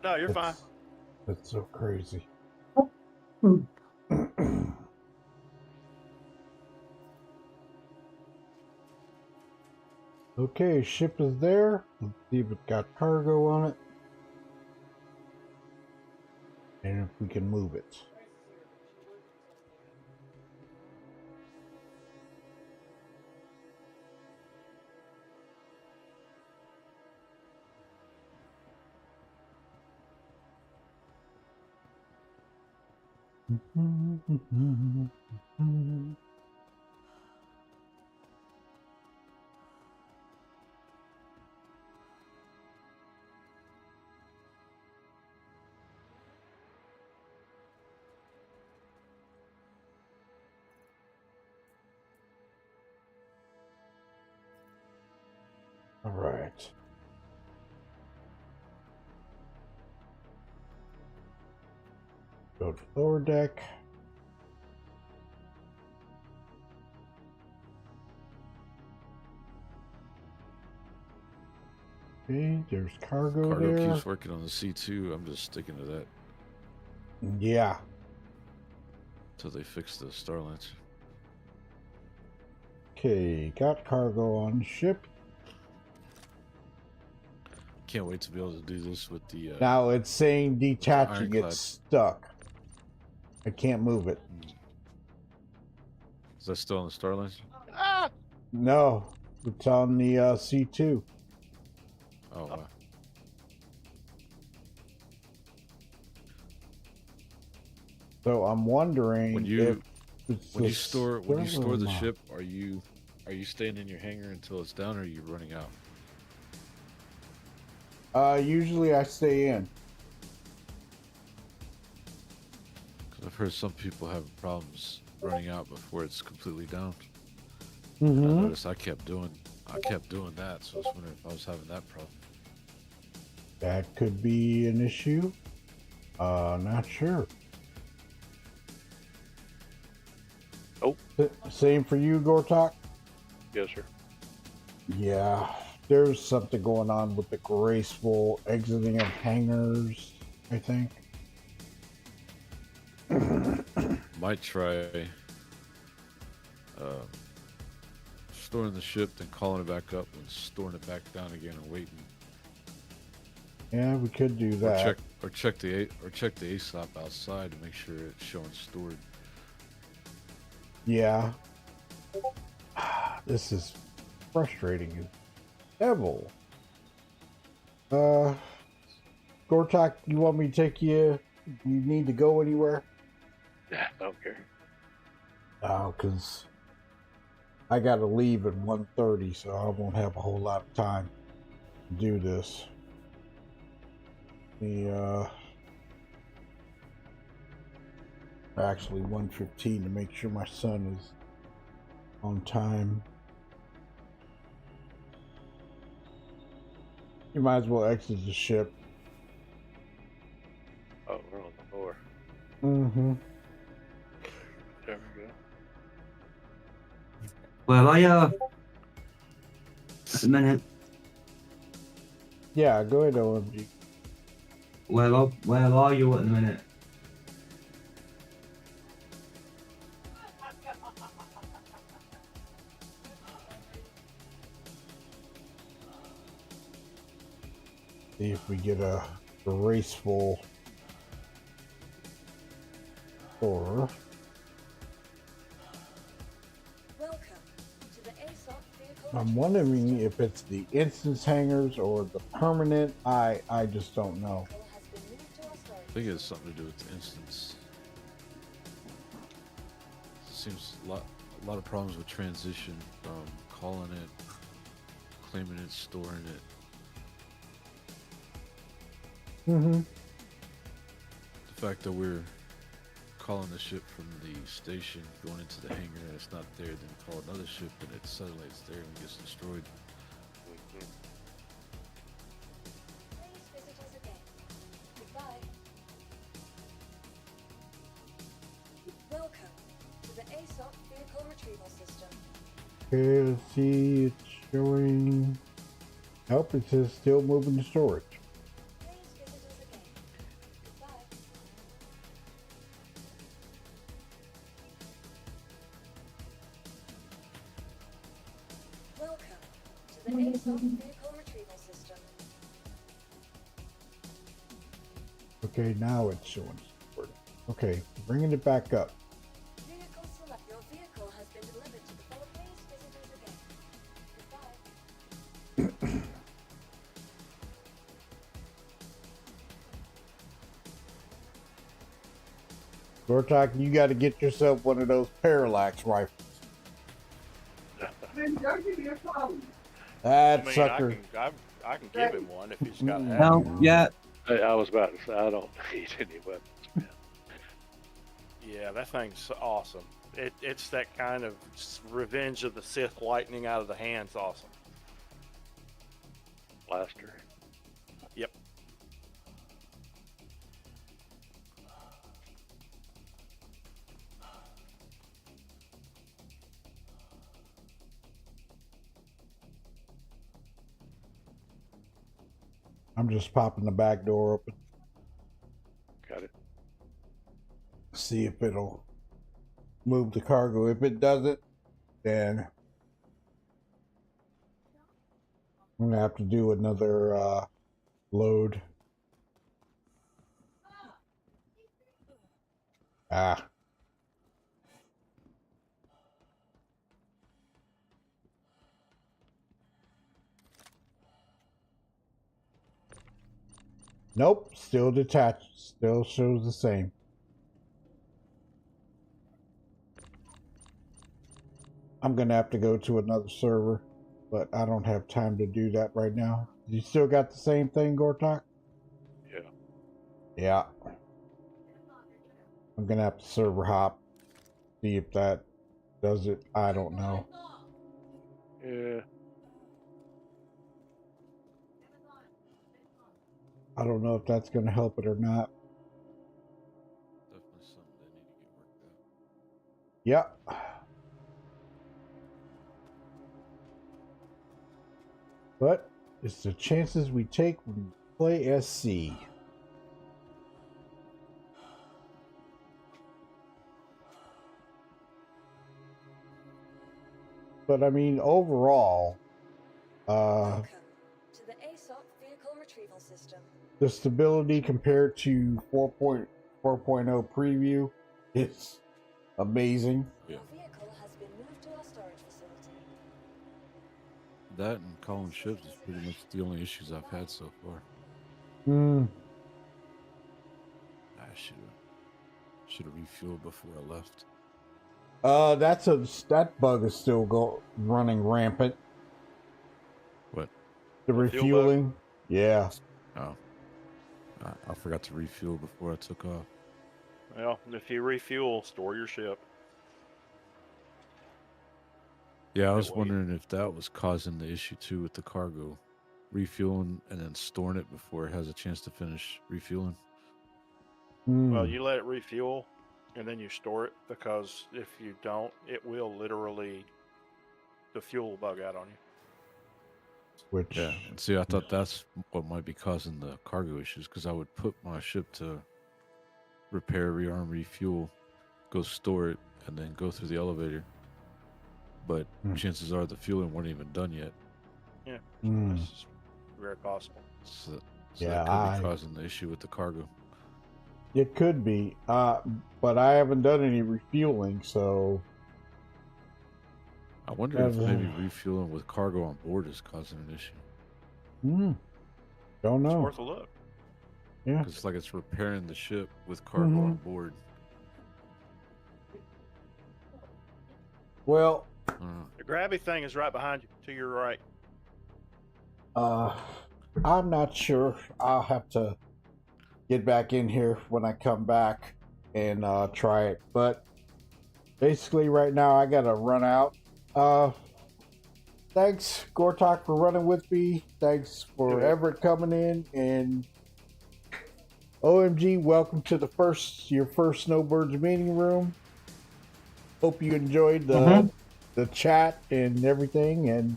No, you're fine.
That's so crazy. Okay, ship is there. Let's see if it's got cargo on it. And if we can move it. All right. Go to lower deck. Okay, there's cargo
Cargo
there.
keeps working on the C2. I'm just sticking to that
Yeah.
until they fix the Starlines.
Okay, got cargo on the ship.
can't wait to be able to do this with the.
Now it's saying detaching.
ironclad.
It's stuck. I can't move it.
Is that still on the Starlines?
Ah!
No, it's on the C2.
Oh wow.
So I'm wondering
When you
if
when you store the
not.
ship, are you staying in your hangar until it's down, or are you running out?
Usually I stay in.
Because I've heard some people have problems running out before it's completely down.
Mm-hmm.
I noticed I kept doing that, so I was wondering if I was having that problem.
That could be an issue. Not sure.
Oh.
Same for you, Gortok?
Yes, sir.
Yeah, there's something going on with the graceful exiting of hangars, I think.
Might try storing the ship, then calling it back up, and storing it back down again, and waiting.
Yeah, we could do that.
Or check the ASOP outside to make sure it's showing stored.
Yeah. This is frustrating as devil. Gortok, you want me to take you? You need to go anywhere?
Yeah, I don't care.
Oh, because I got to leave at 1:30, so I won't have a whole lot of time to do this. Actually 1:15 to make sure my son is on time. You might as well exit the ship.
Oh, we're on the floor.
Mm-hmm.
There we go.
Where are you? At the minute.
Yeah, go ahead, OMG.
Where are you at the minute?
See if we get a graceful or
Welcome to the ASOP vehicle.
I'm wondering if it's the instance hangars or the permanent. I just don't know.
I think it has something to do with the instance. Seems a lot of problems with transition from calling it, claiming it, storing it.
Mm-hmm.
The fact that we're calling the ship from the station, going into the hangar, and it's not there, then call another ship, and it suddenly it's there and gets destroyed.
Please visit us again. Goodbye. Welcome to the ASOP vehicle retrieval system.
Okay, let's see. It's showing. Nope, it says still moving to storage.
Welcome to the ASOP vehicle retrieval system.
Okay, now it's showing storage. Okay, bringing it back up.
Vehicle select. Your vehicle has been delivered to the follow. Please visit us again. Goodbye.
Gortok, you got to get yourself one of those parallax rifles. That
I mean,
sucker.
I can give him one if he's got that.
No, yeah.
Hey, I was about to say, I don't need any weapons.
Yeah, that thing's awesome. It's that kind of Revenge of the Sith lightning out of the hands awesome.
Blaster.
Yep.
I'm just popping the back door open.
Got it.
See if it'll move the cargo. If it doesn't, then I'm gonna have to do another load. Ah. Nope, still detached. Still shows the same. I'm gonna have to go to another server, but I don't have time to do that right now. You still got the same thing, Gortok?
Yeah.
Yeah. I'm gonna have to server hop. See if that does it. I don't know.
Yeah.
I don't know if that's gonna help it or not.
Definitely something they need to get worked out.
Yep. But it's the chances we take when we play SC. But I mean, overall,
Welcome to the ASOC vehicle retrieval system.
the stability compared to 4.0 preview is amazing.
Your vehicle has been moved to our storage facility.
That and calling ships is pretty much the only issues I've had so far.
Hmm.
I should have refueled before I left.
That bug is still running rampant.
What?
The refueling? Yeah.
Oh. I forgot to refuel before I took off.
Well, if you refuel, store your ship.
Yeah, I was wondering if that was causing the issue too with the cargo. Refueling and then storing it before it has a chance to finish refueling.
Well, you let it refuel and then you store it, because if you don't, it will literally, the fuel will bug out on you.
Which,
yeah, and see, I thought that's what might be causing the cargo issues, because I would put my ship to repair, rearm, refuel, go store it, and then go through the elevator. But chances are the fueling weren't even done yet.
Yeah,
Mm.
that's very possible.
So
Yeah,
that could be causing the issue with the cargo.
It could be, but I haven't done any refueling, so
I wonder if maybe refueling with cargo on board is causing an issue.
Don't know.
It's worth a look.
Yeah,
it's like it's repairing the ship with cargo on board.
Well,
The grabby thing is right behind you, to your right.
I'm not sure. I'll have to get back in here when I come back and try it. But basically, right now I gotta run out. Thanks, Gortok, for running with me. Thanks for Everett coming in, and OMG, welcome to your first Snowbirds meeting room. Hope you enjoyed the chat and everything, and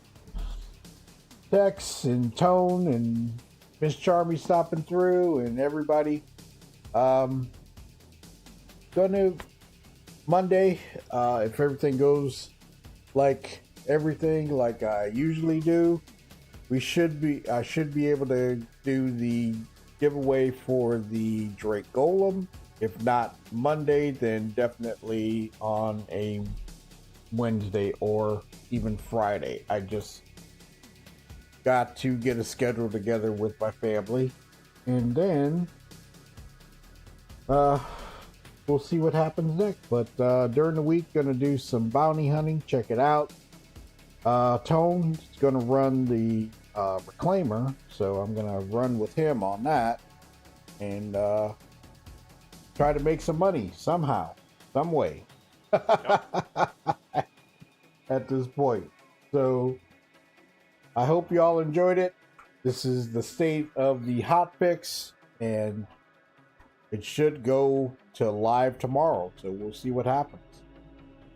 Tex and Tone and Miss Charmy stopping through, and everybody. Gonna Monday, if everything goes like I usually do, I should be able to do the giveaway for the Drake Golem. If not Monday, then definitely on a Wednesday or even Friday. I just got to get a schedule together with my family, and then we'll see what happens next. But during the week, gonna do some bounty hunting. Check it out. Tone's gonna run the Reclaimer, so I'm gonna run with him on that and try to make some money somehow, some way. At this point. So I hope you all enjoyed it. This is the state of the Hotfix, and it should go to live tomorrow. So we'll see what happens.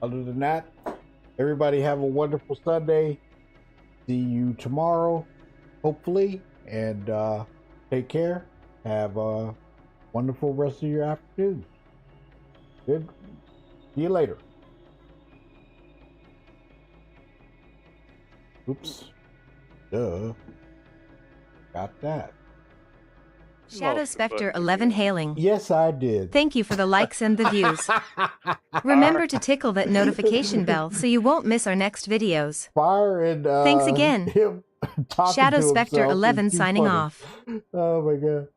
Other than that, everybody have a wonderful Sunday. See you tomorrow, hopefully, and take care. Have a wonderful rest of your afternoon. Good. See you later. Oops. Duh. Got that.
Shadow Spectre 11 hailing.
Yes, I did.
Thank you for the likes and the views. Remember to tickle that notification bell so you won't miss our next videos.
Fire and
Thanks again.
him talking
Shadow
to
Spectre
himself
11
is too
signing
funny.
off.
Oh my god.